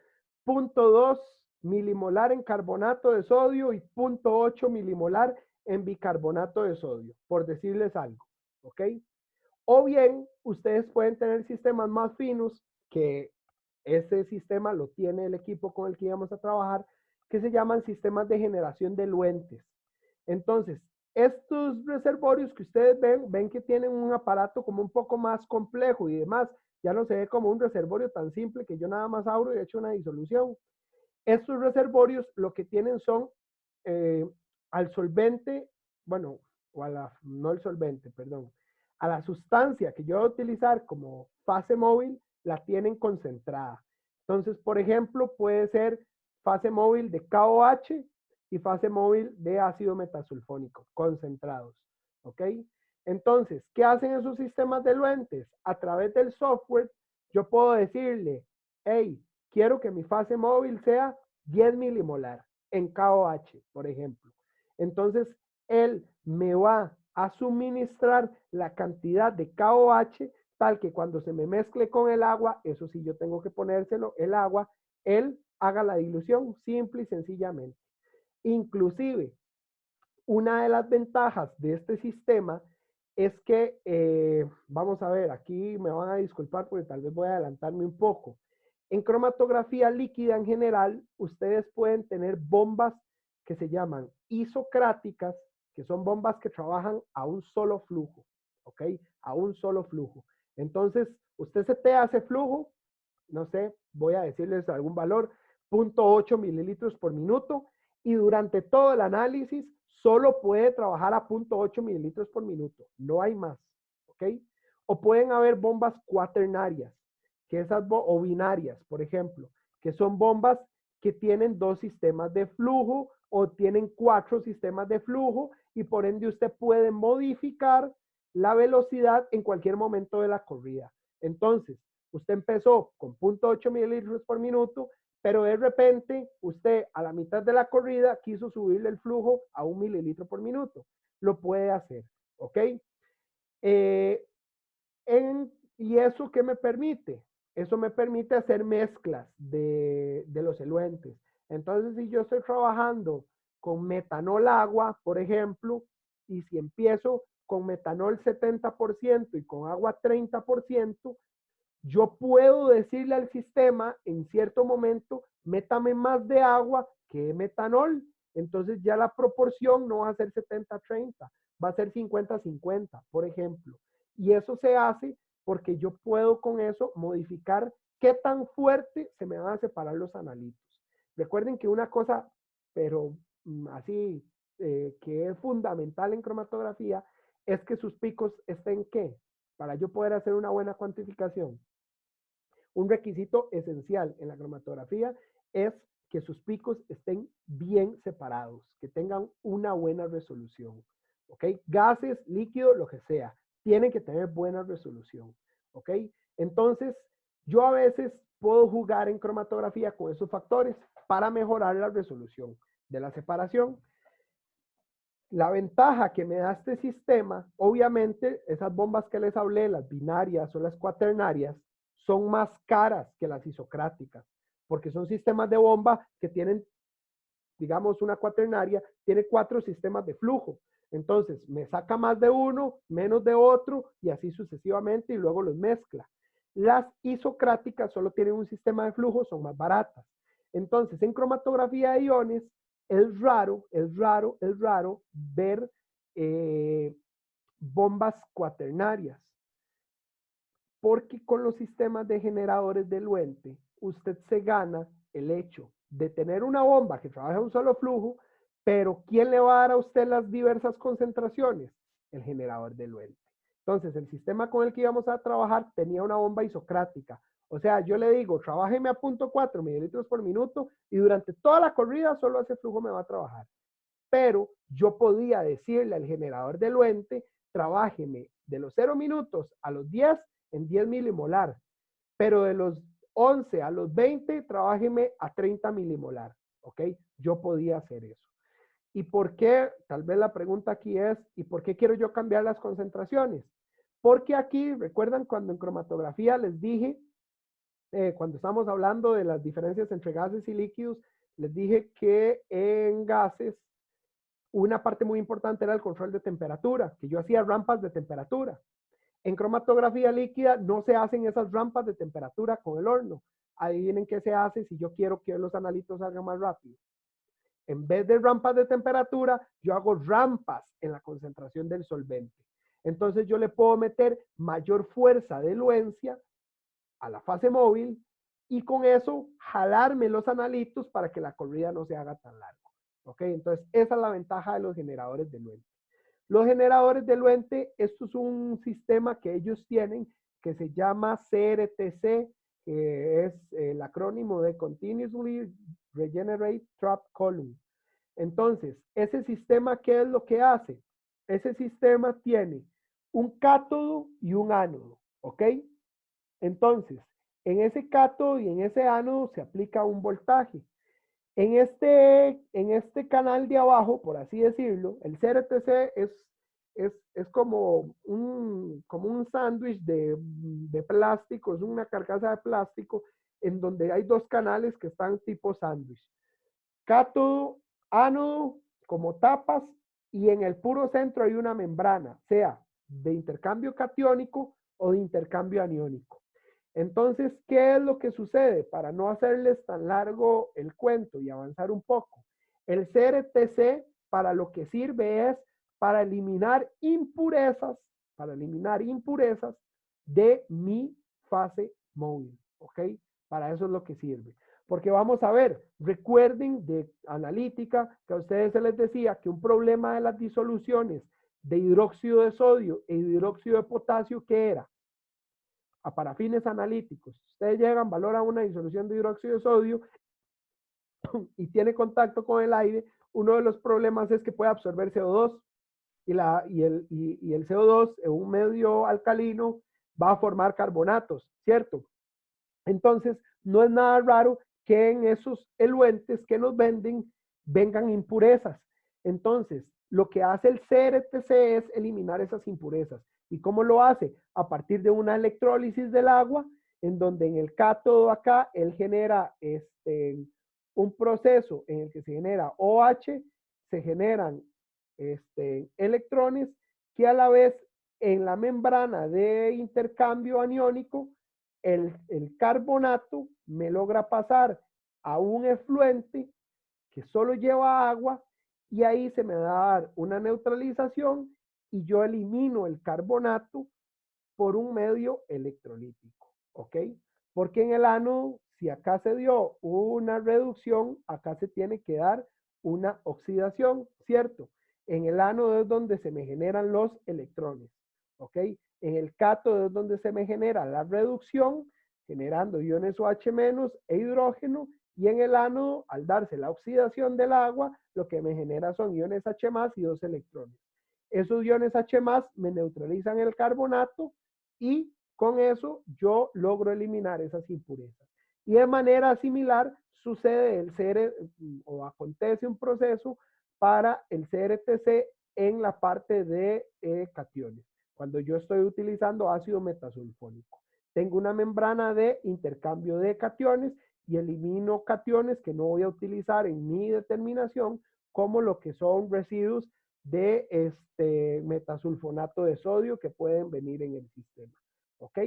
0.2 milimolar en carbonato de sodio y 0.8 milimolar en bicarbonato de sodio, por decirles algo. ¿Ok? O bien, ustedes pueden tener sistemas más finos, que ese sistema lo tiene el equipo con el que íbamos a trabajar, que se llaman sistemas de generación de eluentes. Entonces, estos reservorios que ustedes ven que tienen un aparato como un poco más complejo y demás, ya no se ve como un reservorio tan simple que yo nada más abro y echo una disolución. Estos reservorios lo que tienen son al solvente, bueno, o no el solvente, perdón, a la sustancia que yo voy a utilizar como fase móvil, la tienen concentrada. Entonces, por ejemplo, puede ser fase móvil de KOH y fase móvil de ácido metasulfónico, concentrados. ¿Ok? Entonces, ¿qué hacen esos sistemas de eluentes? A través del software, yo puedo decirle, hey, quiero que mi fase móvil sea 10 milimolar en KOH, por ejemplo. Entonces, él me va a suministrar la cantidad de KOH tal que cuando se me mezcle con el agua, eso sí yo tengo que ponérselo, el agua, él haga la dilución simple y sencillamente. Inclusive, una de las ventajas de este sistema es que, vamos a ver, aquí me van a disculpar porque tal vez voy a adelantarme un poco. En cromatografía líquida en general, ustedes pueden tener bombas que se llaman isocráticas, que son bombas que trabajan a un solo flujo, ¿ok? A un solo flujo. Entonces, usted setea ese flujo, no sé, voy a decirles algún valor, 0.8 mililitros por minuto, y durante todo el análisis solo puede trabajar a 0.8 mililitros por minuto, no hay más, ¿ok? O pueden haber bombas cuaternarias, que esas, o binarias, por ejemplo, que son bombas que tienen 2 sistemas de flujo o tienen 4 sistemas de flujo y por ende usted puede modificar la velocidad en cualquier momento de la corrida. Entonces, usted empezó con 0.8 mililitros por minuto, pero de repente usted a la mitad de la corrida quiso subirle el flujo a 1 mililitro por minuto. Lo puede hacer, ¿ok? ¿Y eso qué me permite? Eso me permite hacer mezclas de los eluentes. Entonces, si yo estoy trabajando con metanol agua, por ejemplo, y si empiezo con metanol 70% y con agua 30%, yo puedo decirle al sistema en cierto momento, métame más de agua que de metanol. Entonces ya la proporción no va a ser 70-30, va a ser 50-50, por ejemplo. Y eso se hace porque yo puedo con eso modificar qué tan fuerte se me van a separar los analitos. Recuerden que una cosa, pero así, que es fundamental en cromatografía, es que sus picos estén ¿qué? Para yo poder hacer una buena cuantificación. Un requisito esencial en la cromatografía es que sus picos estén bien separados, que tengan una buena resolución. ¿Ok? Gases, líquidos, lo que sea, tienen que tener buena resolución. ¿Ok? Entonces, yo a veces puedo jugar en cromatografía con esos factores para mejorar la resolución de la separación. La ventaja que me da este sistema, obviamente, esas bombas que les hablé, las binarias o las cuaternarias, son más caras que las isocráticas, porque son sistemas de bomba que tienen, digamos, una cuaternaria, tiene 4 sistemas de flujo. Entonces, me saca más de uno, menos de otro, y así sucesivamente, y luego los mezcla. Las isocráticas solo tienen un sistema de flujo, son más baratas. Entonces, en cromatografía de iones, es raro ver bombas cuaternarias, porque con los sistemas de generadores de eluente, usted se gana el hecho de tener una bomba que trabaja un solo flujo, pero ¿quién le va a dar a usted las diversas concentraciones? El generador de eluente. Entonces, el sistema con el que íbamos a trabajar tenía una bomba isocrática. O sea, yo le digo, trabájeme a 0.4 mililitros por minuto y durante toda la corrida solo ese flujo me va a trabajar. Pero yo podía decirle al generador de eluente, trabájeme de los 0 minutos a los 10 en 10 milimolar, pero de los 11 a los 20, trabájeme a 30 milimolar, ¿ok? Yo podía hacer eso. ¿Y por qué? Tal vez la pregunta aquí es, ¿y por qué quiero yo cambiar las concentraciones? Porque aquí, recuerdan cuando en cromatografía les dije, cuando estamos hablando de las diferencias entre gases y líquidos, les dije que en gases una parte muy importante era el control de temperatura, que yo hacía rampas de temperatura. En cromatografía líquida no se hacen esas rampas de temperatura con el horno. Adivinen qué se hace si yo quiero que los analitos salgan más rápido. En vez de rampas de temperatura, yo hago rampas en la concentración del solvente. Entonces yo le puedo meter mayor fuerza de eluencia a la fase móvil y con eso jalarme los analitos para que la corrida no se haga tan larga. ¿Ok? Entonces esa es la ventaja de los generadores de eluente. Los generadores de eluente, esto es un sistema que ellos tienen que se llama CRTC, que es el acrónimo de Continuously Regenerate Trap Column. Entonces, ese sistema, ¿qué es lo que hace? Ese sistema tiene un cátodo y un ánodo, ¿ok? Entonces, en ese cátodo y en ese ánodo se aplica un voltaje. En este canal de abajo, por así decirlo, el CRTC es como un sándwich de plástico, es una carcasa de plástico en donde hay 2 canales que están tipo sándwich. Cátodo, ánodo, como tapas, y en el puro centro hay una membrana, sea de intercambio catiónico o de intercambio aniónico. Entonces, ¿qué es lo que sucede? Para no hacerles tan largo el cuento y avanzar un poco. El CRTC para lo que sirve es para eliminar impurezas, de mi fase móvil, ¿ok? Para eso es lo que sirve. Porque vamos a ver, recuerden de analítica que a ustedes se les decía que un problema de las disoluciones de hidróxido de sodio e hidróxido de potasio, ¿qué era? para fines analíticos, ustedes llegan, valoran una disolución de hidróxido de sodio y tiene contacto con el aire, uno de los problemas es que puede absorber CO2 y el CO2 en un medio alcalino va a formar carbonatos, ¿cierto? Entonces, no es nada raro que en esos eluentes que nos venden vengan impurezas. Entonces, lo que hace el CRTC es eliminar esas impurezas. ¿Y cómo lo hace? A partir de una electrólisis del agua, en donde en el cátodo acá, él genera un proceso en el que se genera OH, se generan electrones que a la vez en la membrana de intercambio aniónico, el carbonato me logra pasar a un efluente que solo lleva agua y ahí se me va a dar una neutralización y yo elimino el carbonato por un medio electrolítico, ¿ok? Porque en el ánodo, si acá se dio una reducción, acá se tiene que dar una oxidación, ¿cierto? En el ánodo es donde se me generan los electrones, ¿ok? En el cátodo es donde se me genera la reducción, generando iones OH- e hidrógeno, y en el ánodo, al darse la oxidación del agua, lo que me genera son iones H+ y 2 electrones. Esos iones H+ me neutralizan el carbonato y con eso yo logro eliminar esas impurezas. Y de manera similar sucede o acontece un proceso para el CRTC en la parte de cationes. Cuando yo estoy utilizando ácido metasulfónico, tengo una membrana de intercambio de cationes y elimino cationes que no voy a utilizar en mi determinación, como lo que son residuos de metasulfonato de sodio que pueden venir en el sistema. ¿Ok?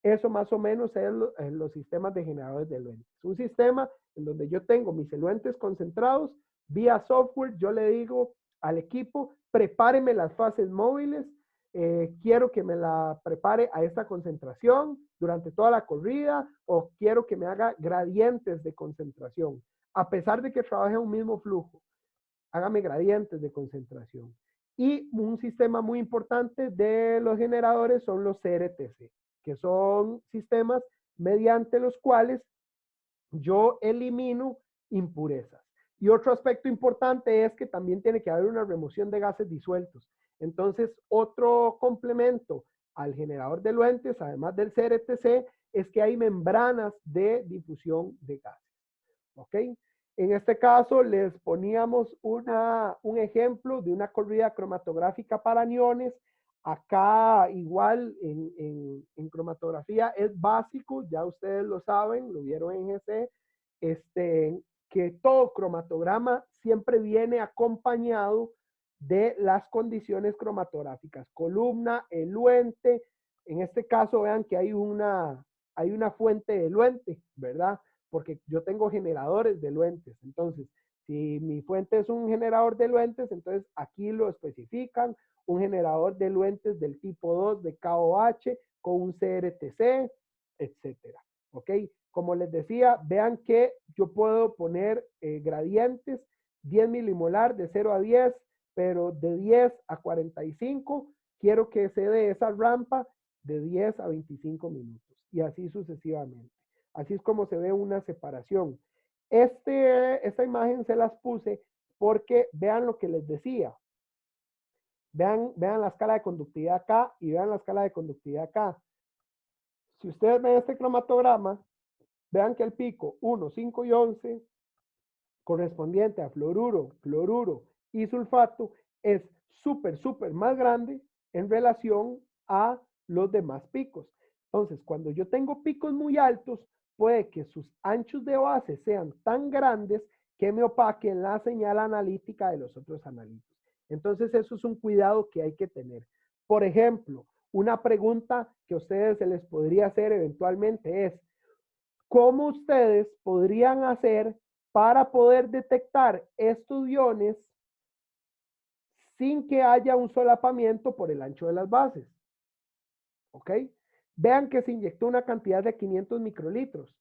Eso más o menos es los sistemas de generadores de eluentes. Un sistema en donde yo tengo mis eluentes concentrados, vía software, yo le digo al equipo, prepáreme las fases móviles, quiero que me la prepare a esta concentración durante toda la corrida o quiero que me haga gradientes de concentración. A pesar de que trabaje un mismo flujo, hágame gradientes de concentración. Y un sistema muy importante de los generadores son los CRTC, que son sistemas mediante los cuales yo elimino impurezas. Y otro aspecto importante es que también tiene que haber una remoción de gases disueltos. Entonces, otro complemento al generador de eluentes, además del CRTC, es que hay membranas de difusión de gases. ¿Ok? En este caso les poníamos un ejemplo de una corrida cromatográfica para aniones. Acá igual en cromatografía es básico, ya ustedes lo saben, lo vieron en GC, que todo cromatograma siempre viene acompañado de las condiciones cromatográficas, columna, eluente. En este caso vean que hay una fuente de eluente, ¿verdad? Porque yo tengo generadores de eluentes. Entonces, si mi fuente es un generador de eluentes, entonces aquí lo especifican, un generador de eluentes del tipo 2 de KOH con un CRTC, etcétera. ¿Ok? Como les decía, vean que yo puedo poner gradientes 10 milimolar de 0 a 10, pero de 10 a 45, quiero que se dé esa rampa de 10 a 25 minutos y así sucesivamente. Así es como se ve una separación. Esta imagen se las puse porque vean lo que les decía. Vean la escala de conductividad acá y vean la escala de conductividad acá. Si ustedes ven este cromatograma, vean que el pico 1, 5 y 11, correspondiente a fluoruro, cloruro y sulfato, es súper más grande en relación a los demás picos. Entonces, cuando yo tengo picos muy altos, puede que sus anchos de base sean tan grandes que me opaquen la señal analítica de los otros analitos. Entonces, eso es un cuidado que hay que tener. Por ejemplo, una pregunta que a ustedes se les podría hacer eventualmente es, ¿cómo ustedes podrían hacer para poder detectar estos iones sin que haya un solapamiento por el ancho de las bases? ¿Ok? Vean que se inyectó una cantidad de 500 microlitros.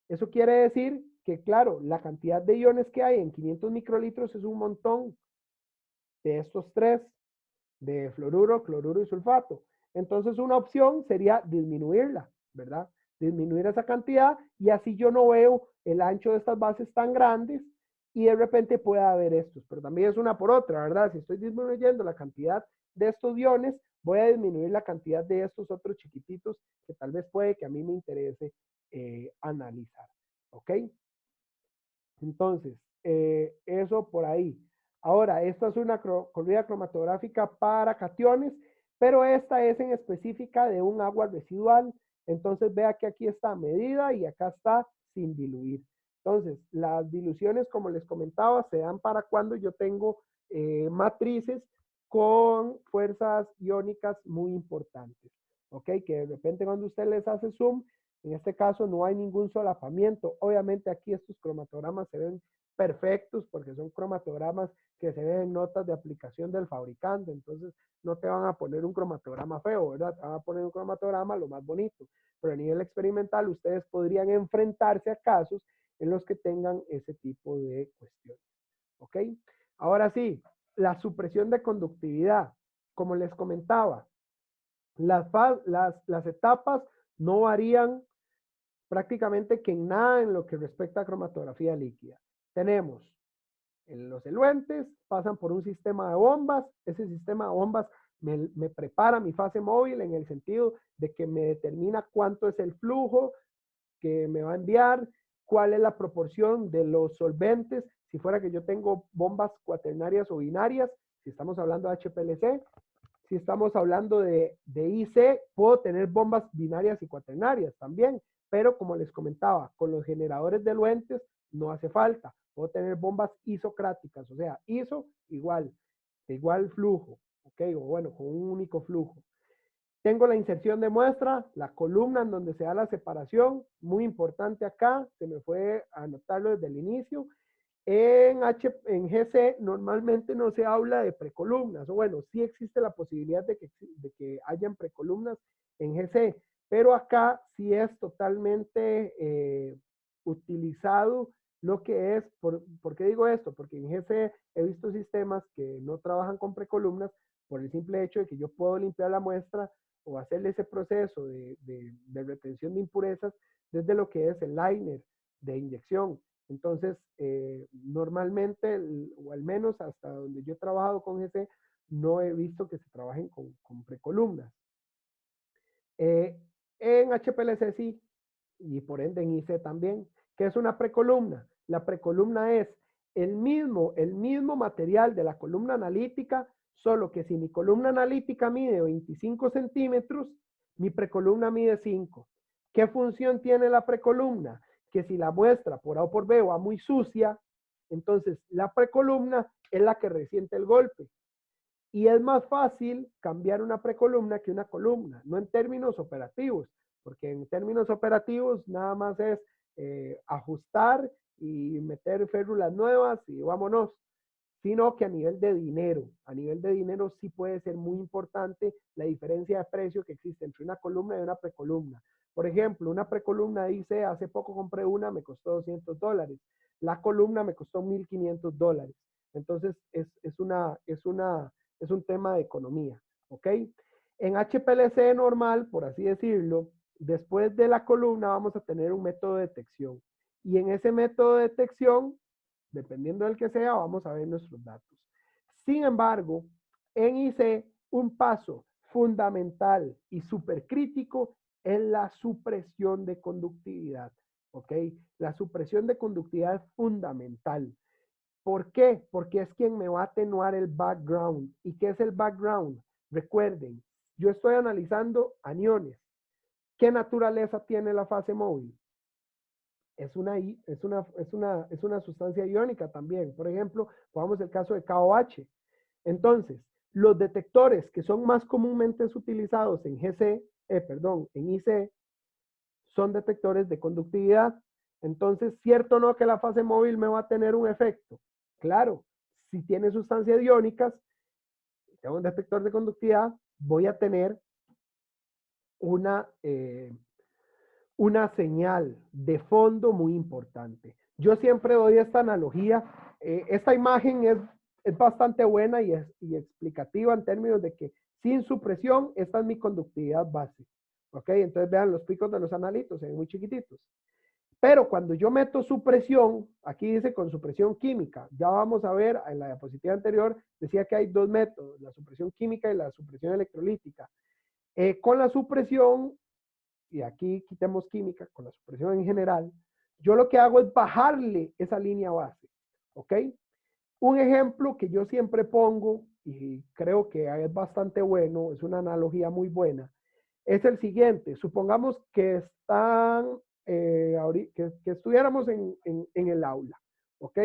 Eso quiere decir que, claro, la cantidad de iones que hay en 500 microlitros es un montón de estos tres, de fluoruro, cloruro y sulfato. Entonces, una opción sería disminuirla. ¿verdad? Disminuir esa cantidad y así yo no veo el ancho de estas bases tan grandes y de repente puede haber estos, pero también es una por otra, ¿verdad? Si estoy disminuyendo la cantidad de estos iones, voy a disminuir la cantidad de estos otros chiquititos que tal vez puede que a mí me interese analizar, ¿ok? Entonces, eso por ahí. Ahora, esta es una corrida cromatográfica para cationes, pero esta es en específica de un agua residual. Entonces, vea que aquí está medida y acá está sin diluir. Entonces, las diluciones, como les comentaba, se dan para cuando yo tengo matrices con fuerzas iónicas muy importantes. ¿Ok? Que de repente cuando usted les hace zoom, en este caso no hay ningún solapamiento. Obviamente aquí estos cromatogramas se ven perfectos porque son cromatogramas que se ven en notas de aplicación del fabricante. Entonces no te van a poner un cromatograma feo, ¿verdad? Te van a poner un cromatograma lo más bonito. Pero a nivel experimental ustedes podrían enfrentarse a casos en los que tengan ese tipo de cuestiones. ¿Ok? Ahora sí, la supresión de conductividad. Como les comentaba, las etapas no varían prácticamente que en nada en lo que respecta a cromatografía líquida. Tenemos los eluentes, pasan por un sistema de bombas, ese sistema de bombas me prepara mi fase móvil en el sentido de que me determina cuánto es el flujo que me va a enviar, cuál es la proporción de los solventes, si fuera que yo tengo bombas cuaternarias o binarias, si estamos hablando de HPLC, si estamos hablando de IC, puedo tener bombas binarias y cuaternarias también, pero como les comentaba, con los generadores de eluentes no hace falta. Puedo tener bombas isocráticas, o sea, iso igual flujo, ¿ok? O bueno, con un único flujo. Tengo la inserción de muestra, la columna en donde se da la separación, muy importante acá, se me fue a anotarlo desde el inicio. En GC normalmente no se habla de precolumnas, o bueno, sí existe la posibilidad de que hayan precolumnas en GC, pero acá sí es totalmente utilizado lo que es, ¿por qué digo esto? Porque en GC he visto sistemas que no trabajan con precolumnas por el simple hecho de que yo puedo limpiar la muestra o hacerle ese proceso de retención de impurezas desde lo que es el liner de inyección. Entonces, normalmente, o al menos hasta donde yo he trabajado con GC, no he visto que se trabajen con precolumnas. En HPLC sí, y por ende en IC también. ¿Qué es una precolumna? La precolumna es el mismo material de la columna analítica, solo que si mi columna analítica mide 25 centímetros, mi precolumna mide 5. ¿Qué función tiene la precolumna? Que si la muestra por A o por B va muy sucia, entonces la precolumna es la que resiente el golpe. Y es más fácil cambiar una precolumna que una columna, no en términos operativos, porque en términos operativos nada más es ajustar y meter férulas nuevas y vámonos, sino que a nivel de dinero sí puede ser muy importante la diferencia de precio que existe entre una columna y una precolumna. Por ejemplo, una precolumna dice, hace poco compré una, me costó $200. La columna me costó $1,500. Entonces, es un tema de economía, ¿ok? En HPLC normal, por así decirlo, después de la columna vamos a tener un método de detección. Y en ese método de detección, dependiendo del que sea, vamos a ver nuestros datos. Sin embargo, en IC, un paso fundamental y súper crítico es la supresión de conductividad, ¿ok? La supresión de conductividad es fundamental. ¿Por qué? Porque es quien me va a atenuar el background. ¿Y qué es el background? Recuerden, yo estoy analizando aniones. ¿Qué naturaleza tiene la fase móvil? Es una sustancia iónica también. Por ejemplo, pongamos el caso de KOH. Entonces, los detectores que son más comúnmente utilizados en en IC, son detectores de conductividad. Entonces, ¿cierto o no que la fase móvil me va a tener un efecto? Claro, si tiene sustancias iónicas, tengo un detector de conductividad, voy a tener una señal de fondo muy importante. Yo siempre doy esta analogía. Esta imagen es bastante buena y explicativa en términos de que sin supresión, esta es mi conductividad base. ¿ok? Entonces vean los picos de los analitos, se ven muy chiquititos. Pero cuando yo meto supresión, aquí dice con supresión química, ya vamos a ver, en la diapositiva anterior decía que hay dos métodos, la supresión química y la supresión electrolítica. Con la supresión, y aquí quitemos química, con la supresión en general, yo lo que hago es bajarle esa línea base, ¿ok? Un ejemplo que yo siempre pongo, y creo que es bastante bueno, es una analogía muy buena, es el siguiente. Supongamos que que estuviéramos en el aula, ¿ok?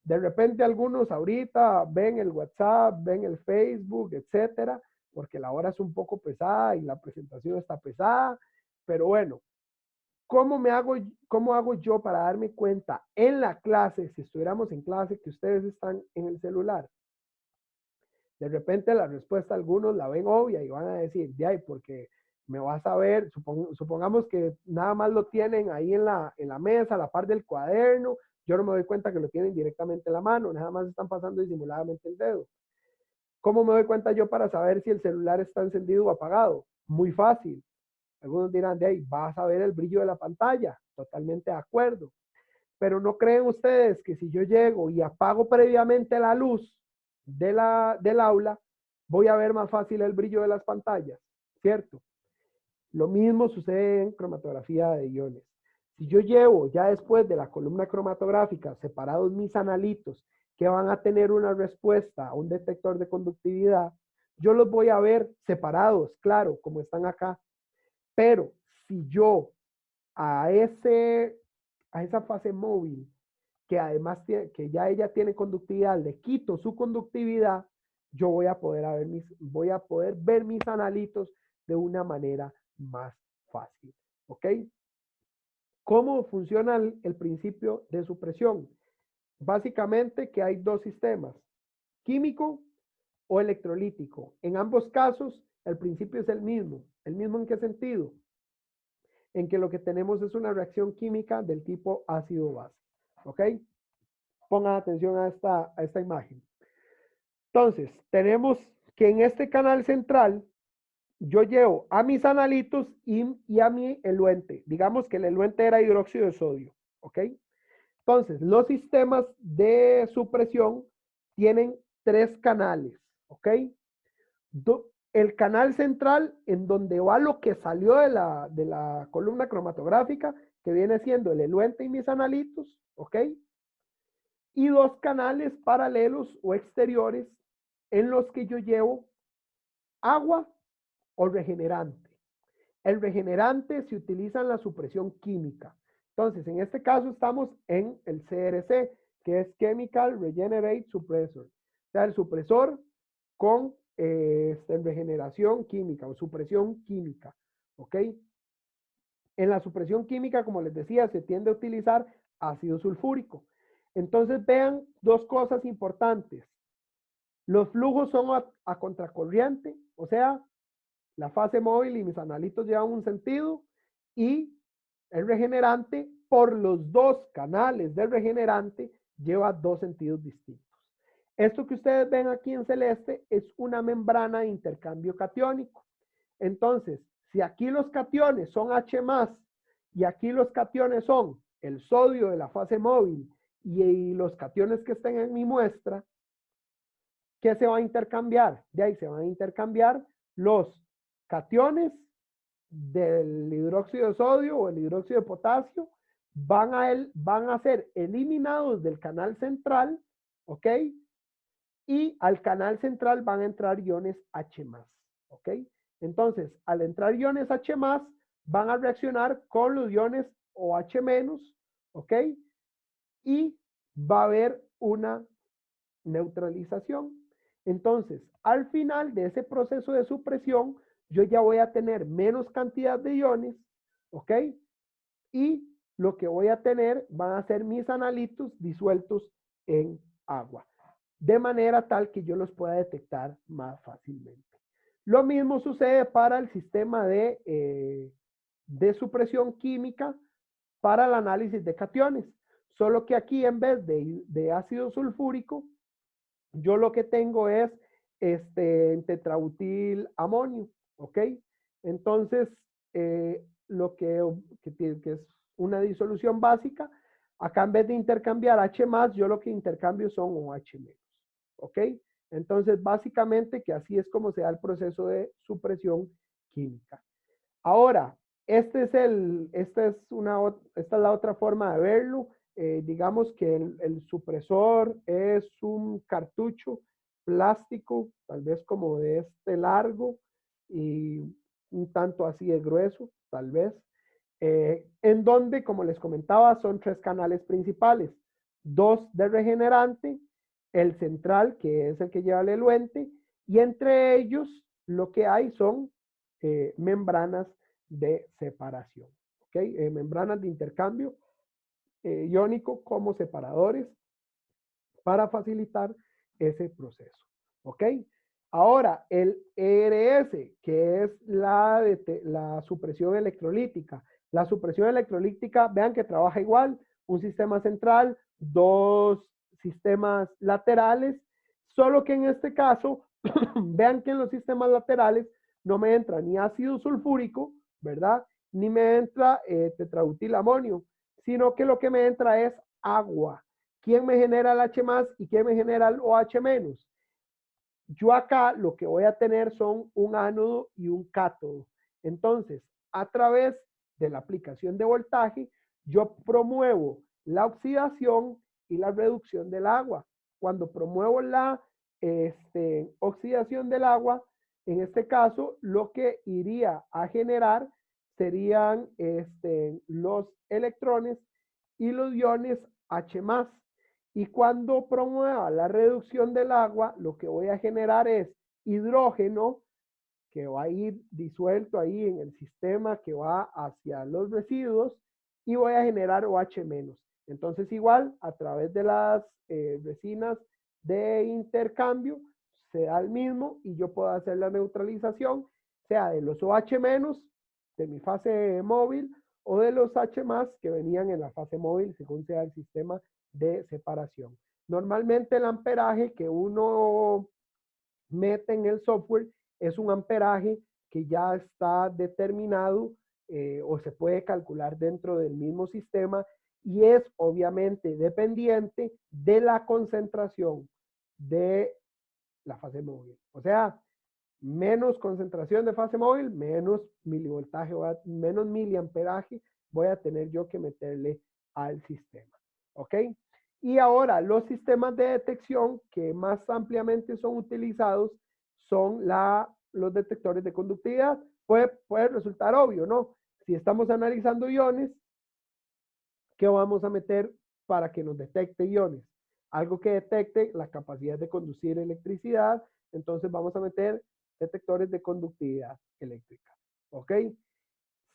De repente algunos ahorita ven el WhatsApp, ven el Facebook, etcétera, porque la hora es un poco pesada y la presentación está pesada, pero bueno, ¿cómo hago yo para darme cuenta en la clase, si estuviéramos en clase, que ustedes están en el celular? De repente la respuesta algunos la ven obvia y van a decir, de ahí, porque me vas a ver, supongamos que nada más lo tienen ahí en la mesa, a la par del cuaderno, yo no me doy cuenta que lo tienen directamente en la mano, nada más están pasando disimuladamente el dedo. ¿Cómo me doy cuenta yo para saber si el celular está encendido o apagado? Muy fácil. Algunos dirán, de ahí, vas a ver el brillo de la pantalla, totalmente de acuerdo. Pero no creen ustedes que si yo llego y apago previamente la luz del aula, voy a ver más fácil el brillo de las pantallas, ¿cierto? Lo mismo sucede en cromatografía de iones. Si yo llevo ya después de la columna cromatográfica separados mis analitos que van a tener una respuesta a un detector de conductividad, yo los voy a ver separados, claro, como están acá. Pero si yo a esa fase móvil, que además que ya ella tiene conductividad, le quito su conductividad, yo voy a poder ver mis analitos de una manera más fácil. ¿Ok? ¿Cómo funciona el principio de supresión? Básicamente que hay dos sistemas, químico o electrolítico. En ambos casos, el principio es el mismo. ¿El mismo en qué sentido? En que lo que tenemos es una reacción química del tipo ácido-base. ¿Ok? Pongan atención a esta imagen. Entonces, tenemos que en este canal central, yo llevo a mis analitos y a mi eluente. Digamos que el eluente era hidróxido de sodio. ¿Ok? Entonces, los sistemas de supresión tienen tres canales. ¿Ok? El canal central, en donde va lo que salió de la columna cromatográfica, que viene siendo el eluente y mis analitos, ¿ok? Y dos canales paralelos o exteriores en los que yo llevo agua o regenerante. El regenerante se utiliza en la supresión química. Entonces, en este caso estamos en el CRC, que es Chemical Regenerate Suppressor. O sea, el supresor con regeneración química o supresión química. ¿Ok? En la supresión química, como les decía, se tiende a utilizar ácido sulfúrico. Entonces, vean dos cosas importantes. Los flujos son a contracorriente, o sea, la fase móvil y mis analitos llevan un sentido y el regenerante por los dos canales del regenerante lleva dos sentidos distintos. Esto que ustedes ven aquí en celeste es una membrana de intercambio catiónico. Entonces, si aquí los cationes son H+, y aquí los cationes son el sodio de la fase móvil y los cationes que estén en mi muestra, ¿qué se va a intercambiar? De ahí se van a intercambiar los cationes del hidróxido de sodio o el hidróxido de potasio, van a ser eliminados del canal central, ¿ok? Y al canal central van a entrar iones H+, ¿ok? Entonces, al entrar iones H+, van a reaccionar con los iones OH-, ¿ok? Y va a haber una neutralización. Entonces, al final de ese proceso de supresión, yo ya voy a tener menos cantidad de iones, ¿ok? Y lo que voy a tener van a ser mis analitos disueltos en agua, de manera tal que yo los pueda detectar más fácilmente. Lo mismo sucede para el sistema de supresión química para el análisis de cationes, solo que aquí en vez de ácido sulfúrico, yo lo que tengo es tetrabutil amonio, ¿ok? Entonces, que es una disolución básica. Acá en vez de intercambiar H+, yo lo que intercambio son OH-. ¿Ok? Entonces, básicamente que así es como se da el proceso de supresión química. Ahora, esta es la otra forma de verlo. Digamos que el supresor es un cartucho plástico, tal vez como de este largo y un tanto así de grueso, tal vez, en donde, como les comentaba, son 3 canales principales, 2 de regenerante, el central, que es el que lleva el eluente, y entre ellos lo que hay son membranas de separación, ¿ok? Membranas de intercambio iónico como separadores para facilitar ese proceso, ¿ok? Ahora, el ERS, que es la supresión electrolítica. La supresión electrolítica, vean que trabaja igual, un sistema central, 2 sistemas laterales, solo que en este caso, vean que en los sistemas laterales no me entra ni ácido sulfúrico, ¿verdad? Ni me entra tetrabutilamonio, sino que lo que me entra es agua. ¿Quién me genera el H+ y quién me genera el OH-? Yo acá lo que voy a tener son un ánodo y un cátodo. Entonces, a través de la aplicación de voltaje, yo promuevo la oxidación y la reducción del agua. Cuando promuevo la oxidación del agua, en este caso, lo que iría a generar serían los electrones y los iones H+. Y cuando promueva la reducción del agua, lo que voy a generar es hidrógeno que va a ir disuelto ahí en el sistema que va hacia los residuos y voy a generar OH-. Entonces igual a través de las resinas de intercambio se da el mismo y yo puedo hacer la neutralización, sea de los OH- de mi fase móvil o de los H+ que venían en la fase móvil según sea el sistema de separación. Normalmente el amperaje que uno mete en el software es un amperaje que ya está determinado o se puede calcular dentro del mismo sistema y es obviamente dependiente de la concentración de la fase móvil. O sea, menos concentración de fase móvil, menos milivoltaje, menos miliamperaje voy a tener yo que meterle al sistema. ¿Ok? Y ahora, los sistemas de detección que más ampliamente son utilizados son los detectores de conductividad. Puede resultar obvio, ¿no? Si estamos analizando iones, ¿qué vamos a meter para que nos detecte iones? Algo que detecte la capacidad de conducir electricidad. Entonces vamos a meter detectores de conductividad eléctrica. ¿Ok?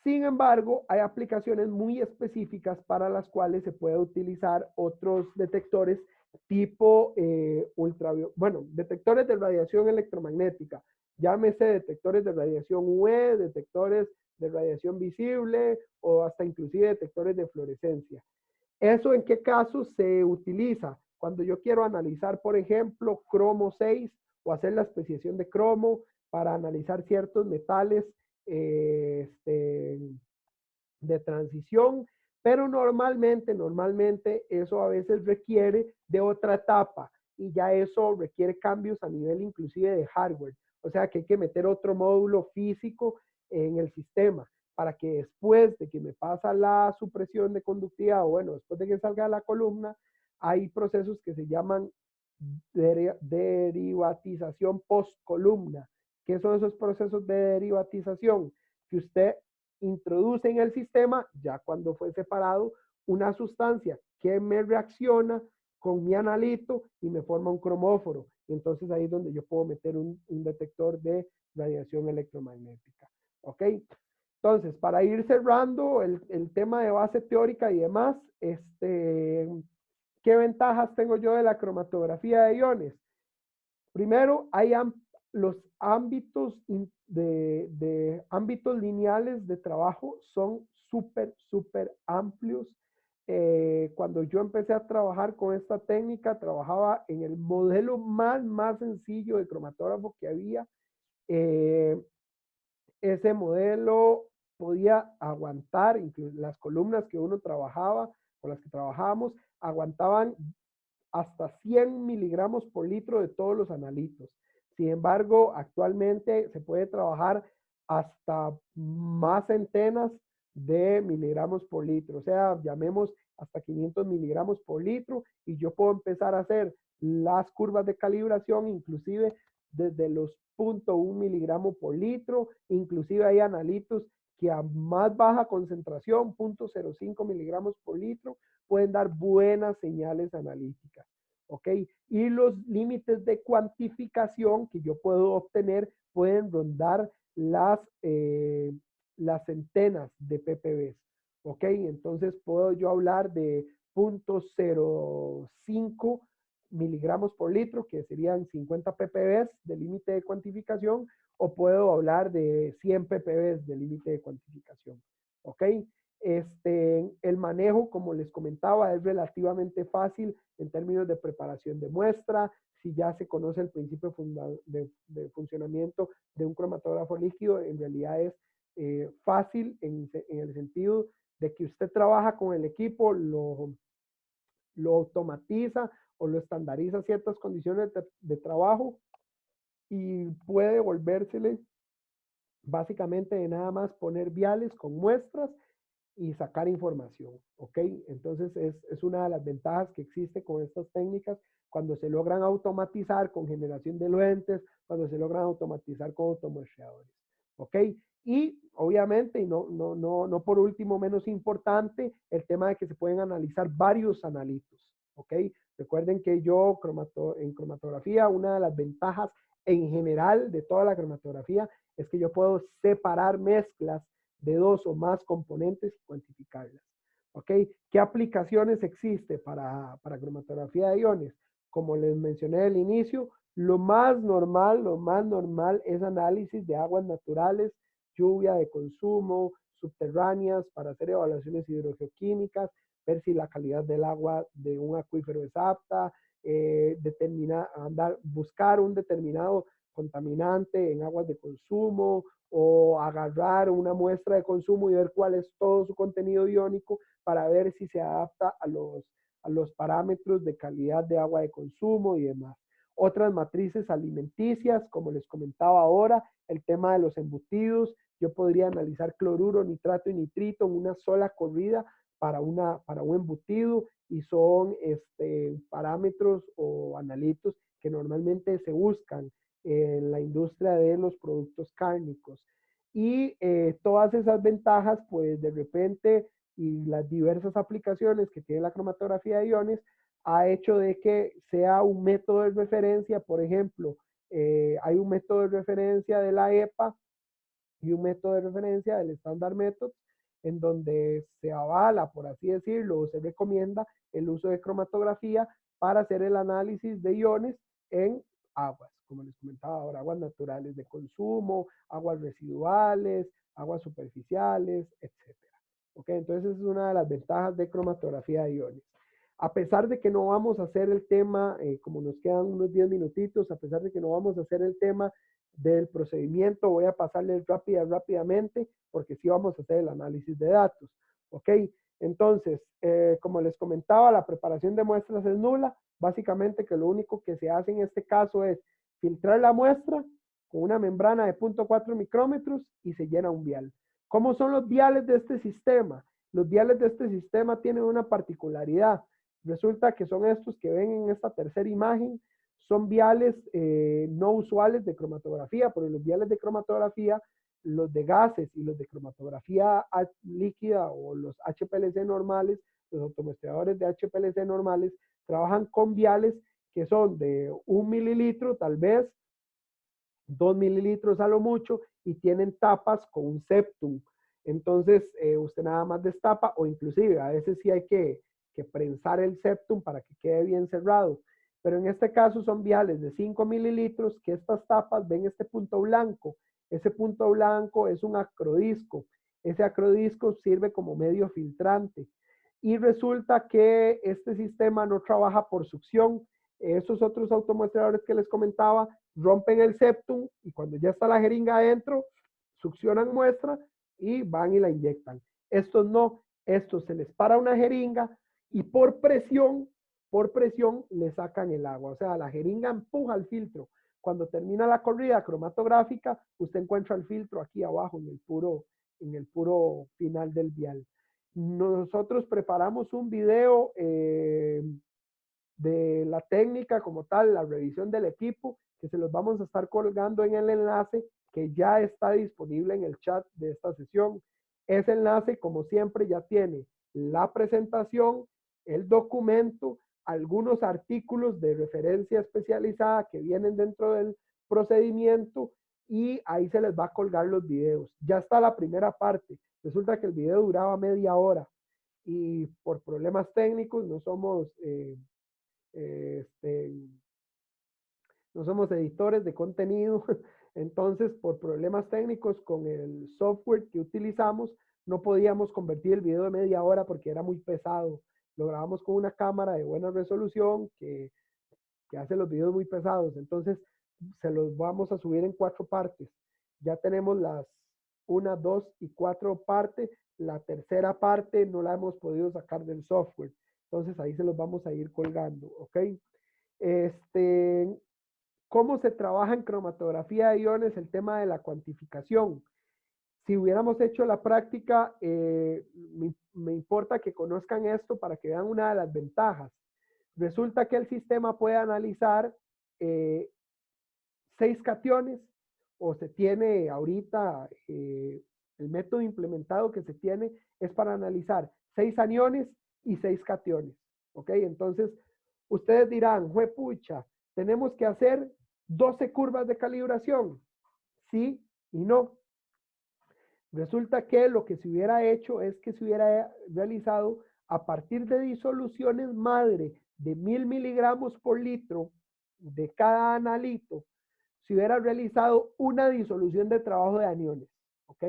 Sin embargo, hay aplicaciones muy específicas para las cuales se puede utilizar otros detectores tipo detectores de radiación electromagnética. Llámese detectores de radiación UV, detectores de radiación visible o hasta inclusive detectores de fluorescencia. ¿Eso en qué caso se utiliza? Cuando yo quiero analizar, por ejemplo, cromo 6 o hacer la especiación de cromo para analizar ciertos metales de transición, pero normalmente eso a veces requiere de otra etapa y ya eso requiere cambios a nivel inclusive de hardware. O sea que hay que meter otro módulo físico en el sistema para que después de que me pasa la supresión de conductividad, o bueno, después de que salga la columna, hay procesos que se llaman derivatización post-columna. ¿Qué son esos procesos de derivatización? Que usted introduce en el sistema, ya cuando fue separado, una sustancia que me reacciona con mi analito y me forma un cromóforo. Entonces ahí es donde yo puedo meter un detector de radiación electromagnética. ¿Ok? Entonces, para ir cerrando el tema de base teórica y demás, ¿qué ventajas tengo yo de la cromatografía de iones? Primero, hay los ámbitos ámbitos lineales de trabajo son súper amplios. Cuando yo empecé a trabajar con esta técnica, trabajaba en el modelo más sencillo de cromatógrafo que había. Ese modelo podía aguantar, incluso las columnas que uno trabajaba, con las que trabajábamos, aguantaban hasta 100 miligramos por litro de todos los analitos. Sin embargo, actualmente se puede trabajar hasta más centenas de miligramos por litro, o sea, llamemos hasta 500 miligramos por litro, y yo puedo empezar a hacer las curvas de calibración inclusive desde los 0.1 miligramos por litro, inclusive hay analitos que a más baja concentración, 0.05 miligramos por litro, pueden dar buenas señales analíticas, ¿ok? Y los límites de cuantificación que yo puedo obtener pueden rondar las centenas de ppb, ¿ok? Entonces puedo yo hablar de 0.05 miligramos por litro, que serían 50 ppb de límite de cuantificación, o puedo hablar de 100 ppb de límite de cuantificación, ¿ok? El manejo, como les comentaba, es relativamente fácil en términos de preparación de muestra. Si ya se conoce el principio de funcionamiento de un cromatógrafo líquido, en realidad es fácil en el sentido de que usted trabaja con el equipo, lo automatiza o lo estandariza ciertas condiciones de trabajo y puede volvérsele básicamente de nada más poner viales con muestras y sacar información, ¿ok? Entonces es una de las ventajas que existe con estas técnicas cuando se logran automatizar con generación de lentes, cuando se logran automatizar con automuestreadores, ¿ok? Y obviamente, y no por último menos importante, el tema de que se pueden analizar varios analitos, ¿ok? Recuerden que yo en cromatografía, una de las ventajas en general de toda la cromatografía es que yo puedo separar mezclas de dos o más componentes y cuantificarlas. ¿Ok? ¿Qué aplicaciones existe para cromatografía de iones? Como les mencioné al inicio, lo más normal es análisis de aguas naturales, lluvia de consumo, subterráneas, para hacer evaluaciones hidrogeoquímicas, ver si la calidad del agua de un acuífero es apta, buscar un determinado contaminante en aguas de consumo, o agarrar una muestra de consumo y ver cuál es todo su contenido iónico para ver si se adapta a los parámetros de calidad de agua de consumo y demás. Otras matrices alimenticias, como les comentaba ahora, el tema de los embutidos, yo podría analizar cloruro, nitrato y nitrito en una sola corrida para un embutido, y son parámetros o analitos que normalmente se buscan en la industria de los productos cárnicos. Y todas esas ventajas, pues de repente, y las diversas aplicaciones que tiene la cromatografía de iones, ha hecho de que sea un método de referencia. Por ejemplo, hay un método de referencia de la EPA y un método de referencia del Standard Method, en donde se avala, por así decirlo, o se recomienda el uso de cromatografía para hacer el análisis de iones en aguas, como les comentaba ahora, aguas naturales de consumo, aguas residuales, aguas superficiales, etc. ¿Ok? Entonces es una de las ventajas de cromatografía de iones. A pesar de que no vamos a hacer el tema, como nos quedan unos 10 minutitos, a pesar de que no vamos a hacer el tema del procedimiento, voy a pasarles rápidamente, porque sí vamos a hacer el análisis de datos. ¿Ok? Entonces, como les comentaba, la preparación de muestras es nula. Básicamente que lo único que se hace en este caso es filtrar la muestra con una membrana de 0.4 micrómetros y se llena un vial. ¿Cómo son los viales de este sistema? Los viales de este sistema tienen una particularidad. Resulta que son estos que ven en esta tercera imagen, son viales no usuales de cromatografía, porque los viales de cromatografía, los de gases y los de cromatografía líquida o los HPLC normales, los automuestreadores de HPLC normales, trabajan con viales que son de 1 mililitro, tal vez 2 mililitros a lo mucho, y tienen tapas con un septum. Entonces, usted nada más destapa, o inclusive a veces sí hay que prensar el septum para que quede bien cerrado. Pero en este caso son viales de 5 mililitros, que estas tapas ven este punto blanco. Ese punto blanco es un acrodisco. Ese acrodisco sirve como medio filtrante. Y resulta que este sistema no trabaja por succión. Esos otros automuestradores que les comentaba rompen el septum, y cuando ya está la jeringa adentro, succionan muestra y van y la inyectan. Estos no, estos se les para una jeringa y por presión le sacan el agua. O sea, la jeringa empuja el filtro. Cuando termina la corrida cromatográfica, usted encuentra el filtro aquí abajo en el puro final del vial. Nosotros preparamos un video de la técnica como tal, la revisión del equipo, que se los vamos a estar colgando en el enlace que ya está disponible en el chat de esta sesión. Ese enlace, como siempre, ya tiene la presentación, el documento, algunos artículos de referencia especializada que vienen dentro del procedimiento y ahí se les va a colgar los videos. Ya está la primera parte. Resulta que el video duraba media hora y por problemas técnicos no somos no somos editores de contenido, entonces por problemas técnicos con el software que utilizamos no podíamos convertir el video de media hora porque era muy pesado. Lo grabamos con una cámara de buena resolución que hace los videos muy pesados, entonces se los vamos a subir en 4 partes. Ya tenemos las 1, 2 y 4 partes. La tercera parte no la hemos podido sacar del software. Entonces ahí se los vamos a ir colgando, ¿ok? ¿Cómo se trabaja en cromatografía de iones el tema de la cuantificación? Si hubiéramos hecho la práctica, me importa que conozcan esto para que vean una de las ventajas. Resulta que el sistema puede analizar 6 cationes, o se tiene ahorita, el método implementado que se tiene es para analizar 6 aniones y 6 cationes. ¿Ok? Entonces, ustedes dirán, juepucha, tenemos que hacer 12 curvas de calibración. Sí y no. Resulta que lo que se hubiera hecho es que se hubiera realizado a partir de disoluciones madre de 1000 miligramos por litro de cada analito, se hubiera realizado una disolución de trabajo de aniones. ¿Ok?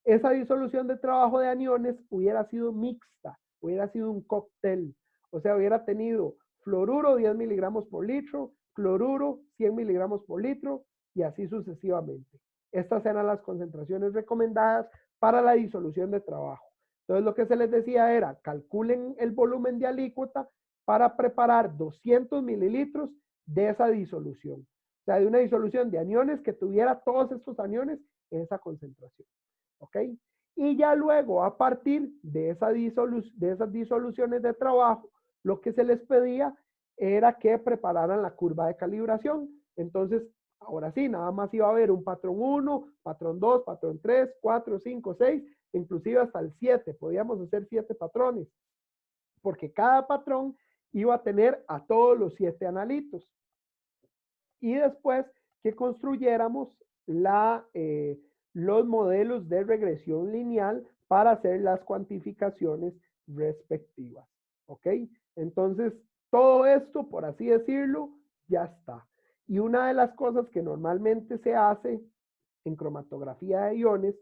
Esa disolución de trabajo de aniones hubiera sido mixta, hubiera sido un cóctel. O sea, hubiera tenido fluoruro 10 miligramos por litro, cloruro 100 miligramos por litro y así sucesivamente. Estas eran las concentraciones recomendadas para la disolución de trabajo. Entonces lo que se les decía era, calculen el volumen de alícuota para preparar 200 mililitros de esa disolución. O sea, de una disolución de aniones que tuviera todos estos aniones en esa concentración. ¿Ok? Y ya luego, a partir de esas disoluciones de trabajo, lo que se les pedía era que prepararan la curva de calibración. Entonces, ahora sí, nada más iba a haber un patrón 1, patrón 2, patrón 3, 4, 5, 6, inclusive hasta el 7. Podíamos hacer 7 patrones, porque cada patrón iba a tener a todos los 7 analitos. Y después que construyéramos los modelos de regresión lineal para hacer las cuantificaciones respectivas. ¿Ok? Entonces, todo esto, por así decirlo, ya está. Y una de las cosas que normalmente se hace en cromatografía de iones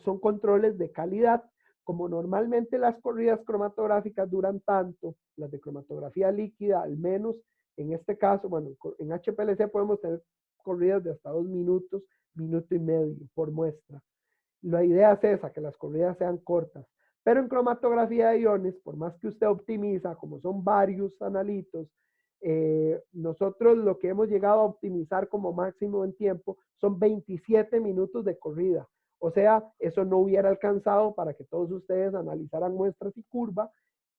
son controles de calidad. Como normalmente las corridas cromatográficas duran tanto, las de cromatografía líquida al menos, en este caso, bueno, en HPLC podemos tener corridas de hasta 2 minutos, minuto y medio por muestra. La idea es esa, que las corridas sean cortas. Pero en cromatografía de iones, por más que usted optimiza, como son varios analitos, nosotros lo que hemos llegado a optimizar como máximo en tiempo son 27 minutos de corrida. O sea, eso no hubiera alcanzado para que todos ustedes analizaran muestras y curva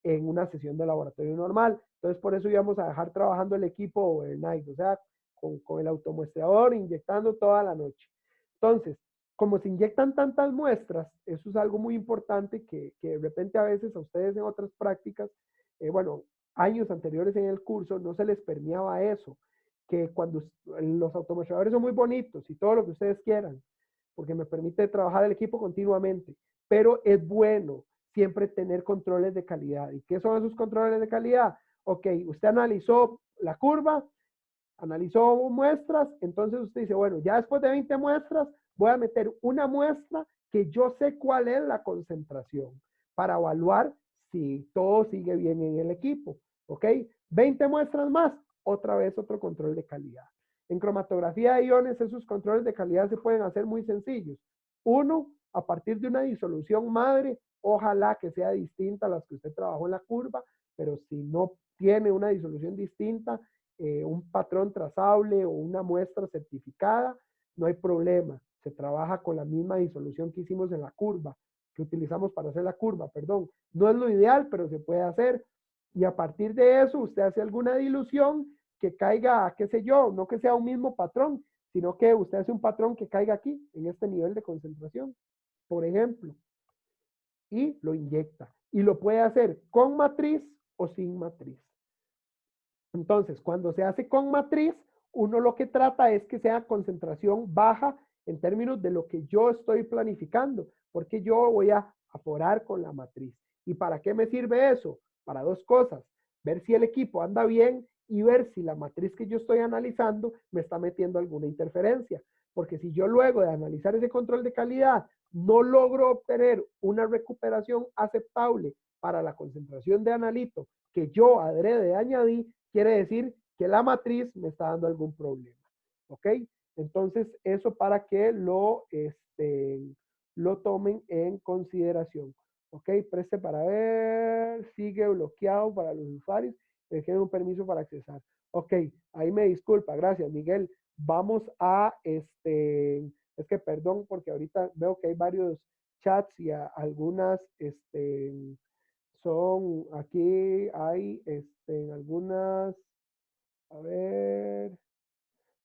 en una sesión de laboratorio normal. Entonces, por eso íbamos a dejar trabajando el equipo overnight, o sea, con el automuestreador inyectando toda la noche. Entonces, como se inyectan tantas muestras, eso es algo muy importante que de repente a veces a ustedes en otras prácticas, bueno, años anteriores en el curso no se les permeaba eso, que cuando los automuestradores son muy bonitos y todo lo que ustedes quieran, porque me permite trabajar el equipo continuamente, pero es bueno siempre tener controles de calidad. ¿Y qué son esos controles de calidad? Ok, usted analizó la curva, analizó muestras, entonces usted dice, bueno, ya después de 20 muestras, voy a meter una muestra que yo sé cuál es la concentración para evaluar si todo sigue bien en el equipo. ¿Ok? 20 muestras más, otra vez otro control de calidad. En cromatografía de iones, esos controles de calidad se pueden hacer muy sencillos. Uno, a partir de una disolución madre, ojalá que sea distinta a las que usted trabajó en la curva, pero si no tiene una disolución distinta, un patrón trazable o una muestra certificada, no hay problema. Se trabaja con la misma disolución que hicimos en la curva, que utilizamos para hacer la curva, perdón. No es lo ideal, pero se puede hacer. Y a partir de eso, usted hace alguna dilución que caiga, qué sé yo, no que sea un mismo patrón, sino que usted hace un patrón que caiga aquí, en este nivel de concentración, por ejemplo, y lo inyecta. Y lo puede hacer con matriz o sin matriz. Entonces, cuando se hace con matriz, uno lo que trata es que sea concentración baja en términos de lo que yo estoy planificando, porque yo voy a aforar con la matriz. ¿Y para qué me sirve eso? Para dos cosas, ver si el equipo anda bien y ver si la matriz que yo estoy analizando me está metiendo alguna interferencia. Porque si yo luego de analizar ese control de calidad no logro obtener una recuperación aceptable para la concentración de analito que yo adrede añadí, quiere decir que la matriz me está dando algún problema. ¿Ok? Entonces, eso para que lo tomen en consideración. ¿Ok? Preste para ver, sigue bloqueado para los usuarios, dejen un permiso para accesar. Ok, ahí me disculpa, gracias Miguel. Vamos a, es que perdón, porque ahorita veo que hay varios chats y algunas, son, aquí hay, algunas, a ver,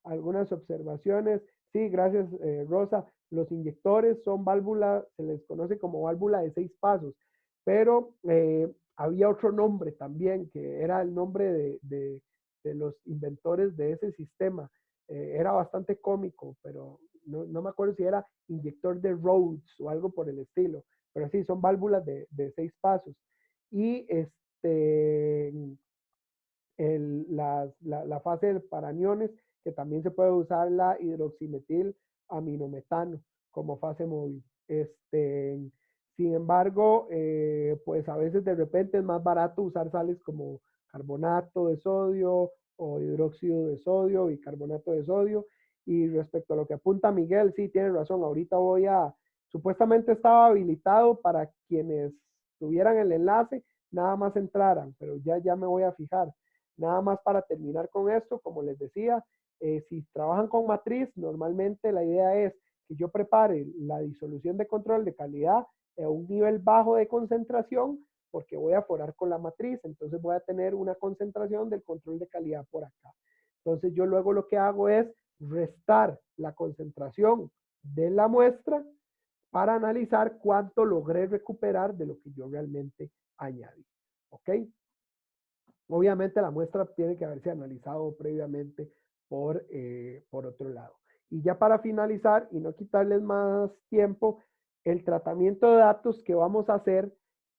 algunas observaciones. Sí, gracias, Rosa. Los inyectores son válvulas, se les conoce como válvula de 6 pasos, pero había otro nombre también, que era el nombre de los inventores de ese sistema. Era bastante cómico, pero no me acuerdo si era inyector de Rhodes o algo por el estilo, pero sí, son válvulas de 6 pasos. Y la fase para aniones, que también se puede usar la hidroximetil aminometano como fase móvil. Sin embargo, pues a veces de repente es más barato usar sales como carbonato de sodio o hidróxido de sodio, bicarbonato de sodio. Y respecto a lo que apunta Miguel, sí, tiene razón. Ahorita supuestamente estaba habilitado para quienes tuvieran el enlace, nada más entraran, pero ya me voy a fijar. Nada más para terminar con esto, como les decía, si trabajan con matriz, normalmente la idea es que yo prepare la disolución de control de calidad a un nivel bajo de concentración, porque voy a forar con la matriz, entonces voy a tener una concentración del control de calidad por acá. Entonces yo luego lo que hago es restar la concentración de la muestra para analizar cuánto logré recuperar de lo que yo realmente añadí. ¿Ok? Obviamente la muestra tiene que haberse analizado previamente por otro lado. Y ya para finalizar y no quitarles más tiempo, el tratamiento de datos que vamos a hacer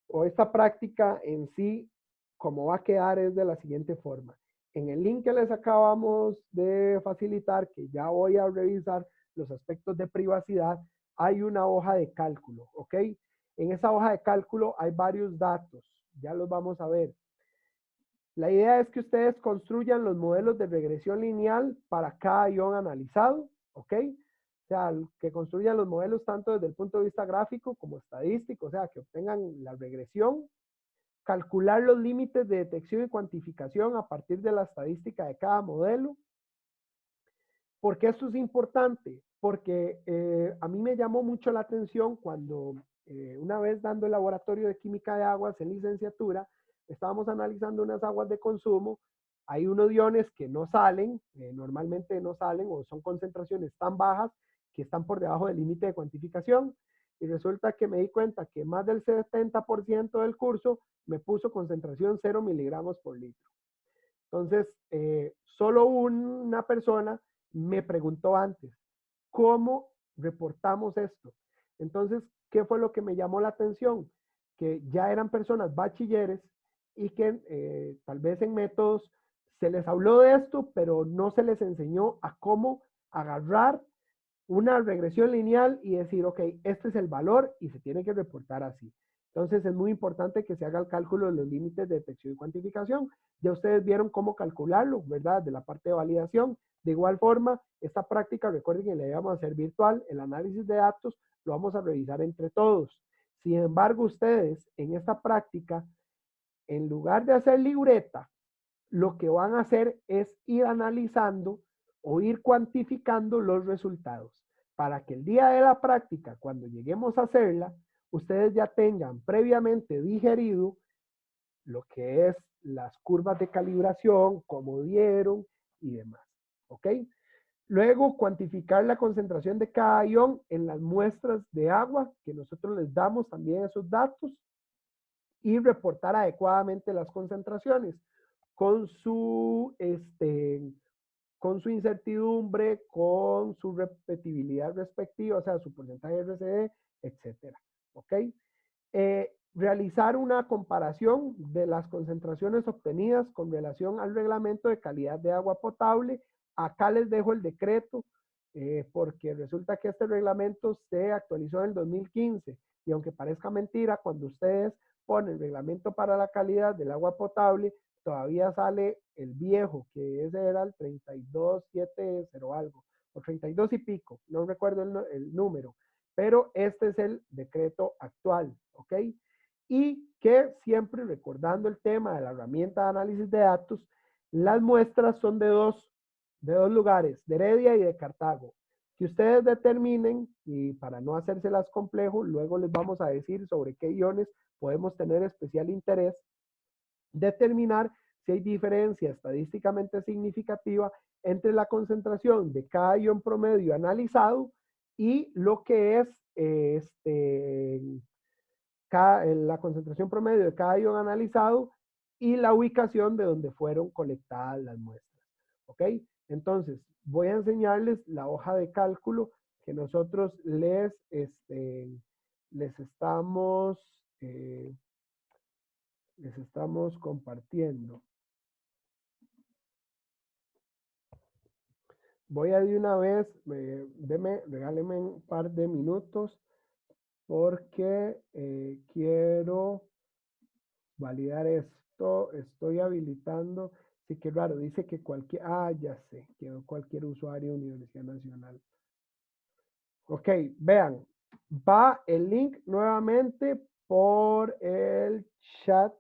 o esta práctica en sí, como va a quedar es de la siguiente forma. En el link que les acabamos de facilitar, que ya voy a revisar los aspectos de privacidad, hay una hoja de cálculo, ¿ok? En esa hoja de cálculo hay varios datos, ya los vamos a ver. La idea es que ustedes construyan los modelos de regresión lineal para cada ion analizado, ¿ok? O sea, que construyan los modelos tanto desde el punto de vista gráfico como estadístico, o sea, que obtengan la regresión, calcular los límites de detección y cuantificación a partir de la estadística de cada modelo. ¿Por qué esto es importante? Porque a mí me llamó mucho la atención cuando una vez dando el laboratorio de química de aguas en licenciatura, estábamos analizando unas aguas de consumo, hay unos iones que no salen, normalmente no salen o son concentraciones tan bajas que están por debajo del límite de cuantificación y resulta que me di cuenta que más del 70% del curso me puso concentración 0 miligramos por litro. Entonces, solo una persona me preguntó antes, ¿cómo reportamos esto? Entonces, ¿qué fue lo que me llamó la atención? Que ya eran personas bachilleres y que tal vez en métodos se les habló de esto, pero no se les enseñó a cómo agarrar una regresión lineal y decir, ok, este es el valor y se tiene que reportar así. Entonces es muy importante que se haga el cálculo de los límites de detección y cuantificación. Ya ustedes vieron cómo calcularlo, ¿verdad? De la parte de validación. De igual forma, esta práctica, recuerden que la íbamos a hacer virtual, el análisis de datos, lo vamos a revisar entre todos. Sin embargo, ustedes en esta práctica, en lugar de hacer libreta, lo que van a hacer es ir analizando o ir cuantificando los resultados para que el día de la práctica, cuando lleguemos a hacerla, ustedes ya tengan previamente digerido lo que es las curvas de calibración, cómo dieron y demás. ¿Ok? Luego, cuantificar la concentración de cada ion en las muestras de agua, que nosotros les damos también esos datos, y reportar adecuadamente las concentraciones con su incertidumbre, con su repetibilidad respectiva, o sea, su porcentaje de RCD, etcétera. ¿Ok? Realizar una comparación de las concentraciones obtenidas con relación al reglamento de calidad de agua potable. Acá les dejo el decreto, porque resulta que este reglamento se actualizó en el 2015 y aunque parezca mentira, cuando ustedes ponen reglamento para la calidad del agua potable, todavía sale el viejo, que ese era el 3270 algo, o 32 y pico, no recuerdo el número, pero este es el decreto actual, ¿ok? Y que siempre recordando el tema de la herramienta de análisis de datos, las muestras son de dos lugares, de Heredia y de Cartago. Que ustedes determinen, y para no hacérselas complejo, luego les vamos a decir sobre qué iones podemos tener especial interés, determinar si hay diferencia estadísticamente significativa entre la concentración de cada ion promedio analizado y lo que es la concentración promedio de cada ion analizado y la ubicación de donde fueron colectadas las muestras. ¿Ok? Entonces, voy a enseñarles la hoja de cálculo que nosotros les estamos compartiendo. Voy a de una vez, regálenme un par de minutos porque quiero validar esto. Estoy habilitando. Sí, qué raro, dice que ya sé, quedó cualquier usuario Universidad Nacional. Ok, vean, va el link nuevamente por el chat.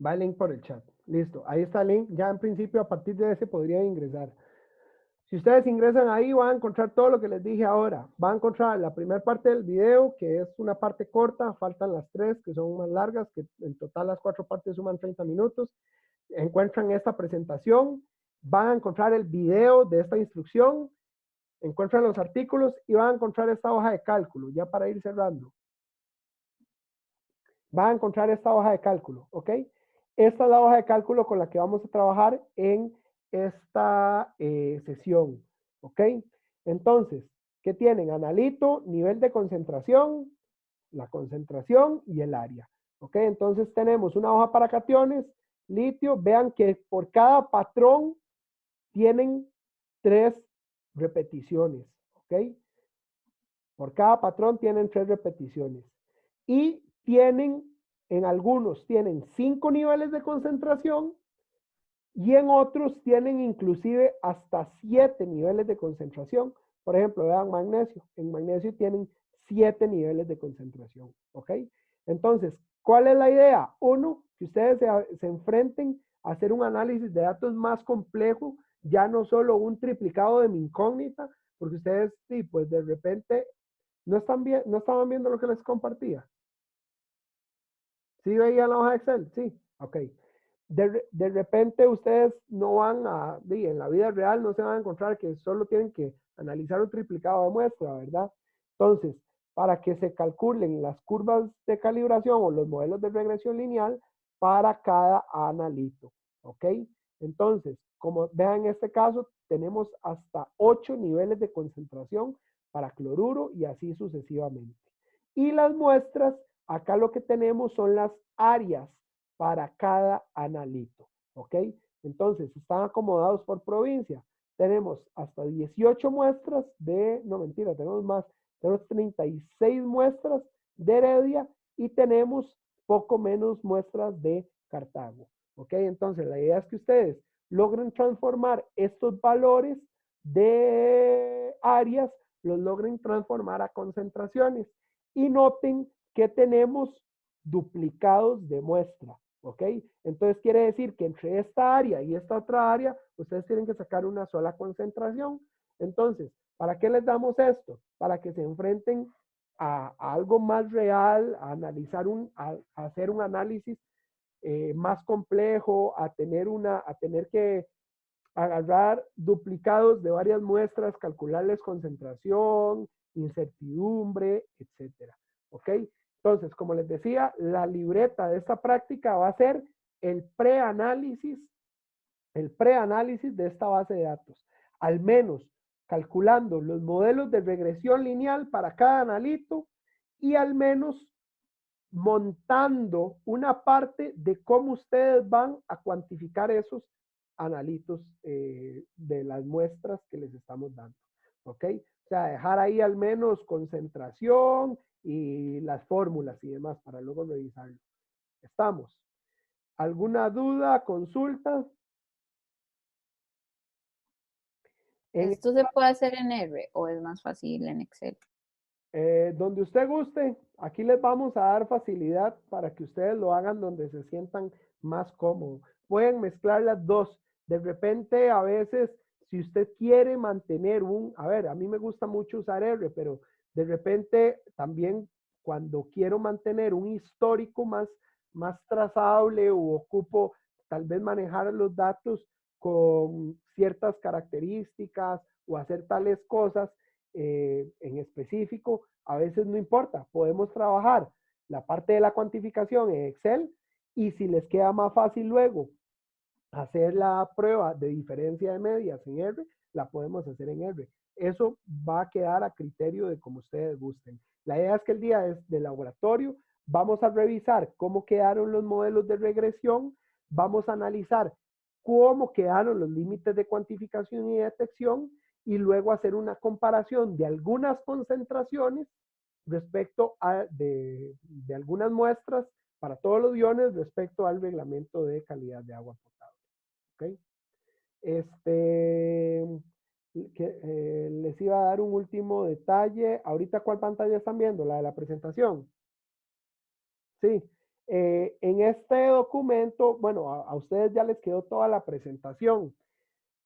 Va el link por el chat. Listo, ahí está el link. Ya en principio a partir de ese podrían ingresar. Si ustedes ingresan ahí van a encontrar todo lo que les dije ahora. Van a encontrar la primera parte del video, que es una parte corta. Faltan las 3, que son más largas, que en total las 4 partes suman 30 minutos. Encuentran esta presentación. Van a encontrar el video de esta instrucción. Encuentran los artículos y van a encontrar esta hoja de cálculo, ya para ir cerrando. Van a encontrar esta hoja de cálculo, ¿ok? Esta es la hoja de cálculo con la que vamos a trabajar en esta sesión, ¿ok? Entonces, ¿qué tienen? Analito, nivel de concentración, la concentración y el área, ¿ok? Entonces tenemos una hoja para cationes, litio, vean que por cada patrón tienen 3 repeticiones, ¿ok? Por cada patrón tienen 3 repeticiones. Y tienen, en algunos tienen 5 niveles de concentración y en otros tienen inclusive hasta 7 niveles de concentración. Por ejemplo, vean magnesio. En magnesio tienen 7 niveles de concentración. ¿Ok? Entonces, ¿cuál es la idea? Uno, que ustedes se enfrenten a hacer un análisis de datos más complejo, ya no solo un triplicado de mi incógnita, porque ustedes, sí, pues de repente no estaban viendo lo que les compartía. ¿Sí veían la hoja de Excel? Sí, ok. De repente ustedes no van en la vida real no se van a encontrar que solo tienen que analizar un triplicado de muestra, ¿verdad? Entonces, para que se calculen las curvas de calibración o los modelos de regresión lineal para cada analito, ¿ok? Entonces, como vean en este caso, tenemos hasta 8 niveles de concentración para cloruro y así sucesivamente. Y las muestras, acá lo que tenemos son las áreas para cada analito, ¿ok? Entonces, están acomodados por provincia. Tenemos hasta 18 muestras no mentira, tenemos más, tenemos 36 muestras de Heredia y tenemos poco menos muestras de Cartago. ¿Ok? Entonces, la idea es que ustedes logren transformar estos valores de áreas, los logren transformar a concentraciones. Y noten que tenemos duplicados de muestra. ¿Ok? Entonces quiere decir que entre esta área y esta otra área, ustedes tienen que sacar una sola concentración. Entonces, ¿para qué les damos esto? Para que se enfrenten a algo más real, a analizar a hacer un análisis más complejo, a tener que agarrar duplicados de varias muestras, calcularles concentración, incertidumbre, etcétera. ¿Ok? Entonces, como les decía, la libreta de esta práctica va a ser el preanálisis de esta base de datos. Al menos calculando los modelos de regresión lineal para cada analito y al menos montando una parte de cómo ustedes van a cuantificar esos analitos de las muestras que les estamos dando. ¿Ok? O sea, dejar ahí al menos concentración y las fórmulas y demás para luego revisarlo. ¿Estamos? ¿Alguna duda, consulta? ¿Esto se puede hacer en R o es más fácil en Excel? Donde usted guste, aquí les vamos a dar facilidad para que ustedes lo hagan donde se sientan más cómodos. Pueden mezclar las dos. De repente, a veces, si usted quiere mantener a ver, a mí me gusta mucho usar R, pero de repente también cuando quiero mantener un histórico más trazable o ocupo tal vez manejar los datos con ciertas características o hacer tales cosas, en específico, a veces no importa, podemos trabajar la parte de la cuantificación en Excel y si les queda más fácil luego hacer la prueba de diferencia de medias en R, la podemos hacer en R. Eso va a quedar a criterio de como ustedes gusten. La idea es que el día de laboratorio vamos a revisar cómo quedaron los modelos de regresión, vamos a analizar cómo quedaron los límites de cuantificación y detección y luego hacer una comparación de algunas concentraciones respecto de algunas muestras para todos los iones respecto al reglamento de calidad de agua potable. ¿Ok? Les iba a dar un último detalle. Ahorita, ¿cuál pantalla están viendo? La de la presentación. Sí. En este documento, bueno, a ustedes ya les quedó toda la presentación.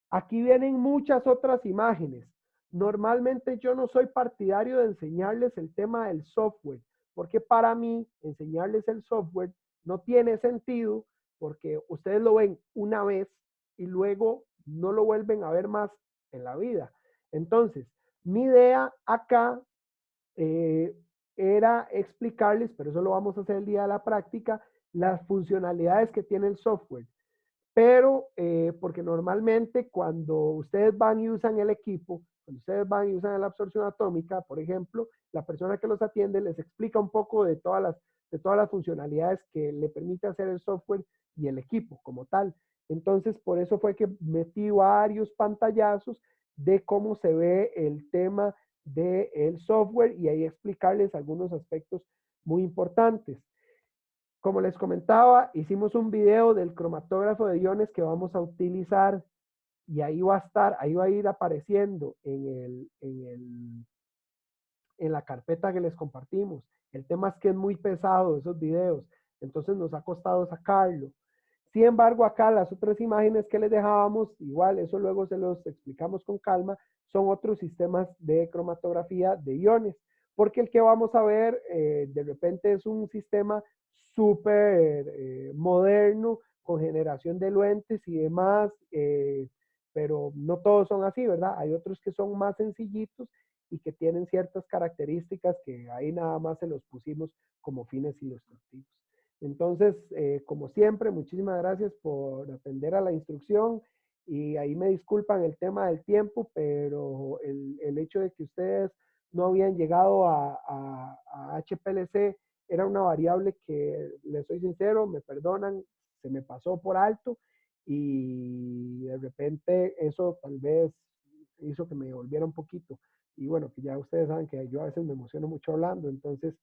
Aquí vienen muchas otras imágenes. Normalmente yo no soy partidario de enseñarles el tema del software, porque para mí enseñarles el software no tiene sentido porque ustedes lo ven una vez y luego no lo vuelven a ver más en la vida. Entonces, mi idea acá era explicarles, pero eso lo vamos a hacer el día de la práctica, las funcionalidades que tiene el software. Pero porque normalmente cuando ustedes van y usan el equipo, cuando ustedes van y usan la absorción atómica, por ejemplo, la persona que los atiende les explica un poco de todas las funcionalidades que le permite hacer el software y el equipo como tal. Entonces, por eso fue que metí varios pantallazos de cómo se ve el tema del software y ahí explicarles algunos aspectos muy importantes. Como les comentaba, hicimos un video del cromatógrafo de iones que vamos a utilizar y ahí va a estar, ahí va a ir apareciendo en la carpeta que les compartimos. El tema es que es muy pesado esos videos, entonces nos ha costado sacarlo. Sin embargo, acá las otras imágenes que les dejábamos, igual eso luego se los explicamos con calma, son otros sistemas de cromatografía de iones, porque el que vamos a ver de repente es un sistema súper moderno, con generación de luentes y demás, pero no todos son así, ¿verdad? Hay otros que son más sencillitos y que tienen ciertas características que ahí nada más se los pusimos como fines ilustrativos. Entonces, como siempre, muchísimas gracias por atender a la instrucción y ahí me disculpan el tema del tiempo, pero el hecho de que ustedes no habían llegado a HPLC era una variable que, les soy sincero, me perdonan, se me pasó por alto y de repente eso tal vez hizo que me volviera un poquito. Y bueno, que ya ustedes saben que yo a veces me emociono mucho hablando, entonces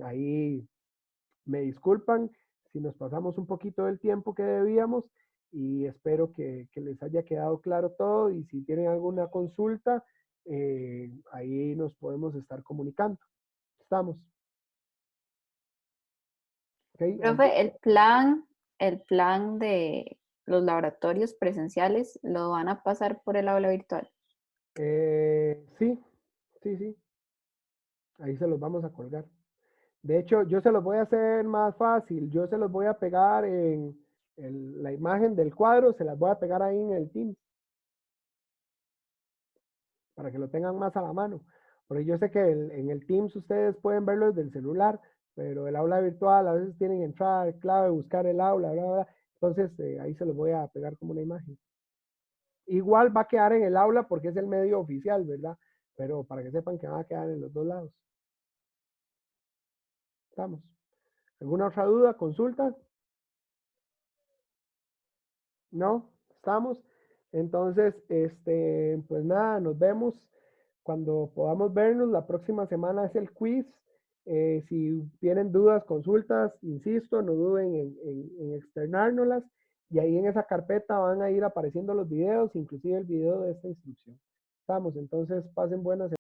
ahí Me disculpan si nos pasamos un poquito del tiempo que debíamos y espero que les haya quedado claro todo y si tienen alguna consulta, ahí nos podemos estar comunicando. Estamos. ¿Okay? Profe, el plan de los laboratorios presenciales lo van a pasar por el aula virtual. Sí, sí, sí. Ahí se los vamos a colgar. De hecho, yo se los voy a hacer más fácil. Yo se los voy a pegar en la imagen del cuadro, se las voy a pegar ahí en el Teams para que lo tengan más a la mano. Porque yo sé que en el Teams ustedes pueden verlo desde el celular, pero el aula virtual a veces tienen que entrar, clave, buscar el aula, bla, bla, bla. Entonces ahí se los voy a pegar como una imagen. Igual va a quedar en el aula porque es el medio oficial, ¿verdad? Pero para que sepan que van a quedar en los dos lados. Estamos. ¿Alguna otra duda, consulta? ¿No? ¿Estamos? Entonces, pues nada, nos vemos cuando podamos vernos. La próxima semana es el quiz. Si tienen dudas, consultas, insisto, no duden en externárnoslas. Y ahí en esa carpeta van a ir apareciendo los videos, inclusive el video de esta instrucción. Estamos, entonces pasen buenas.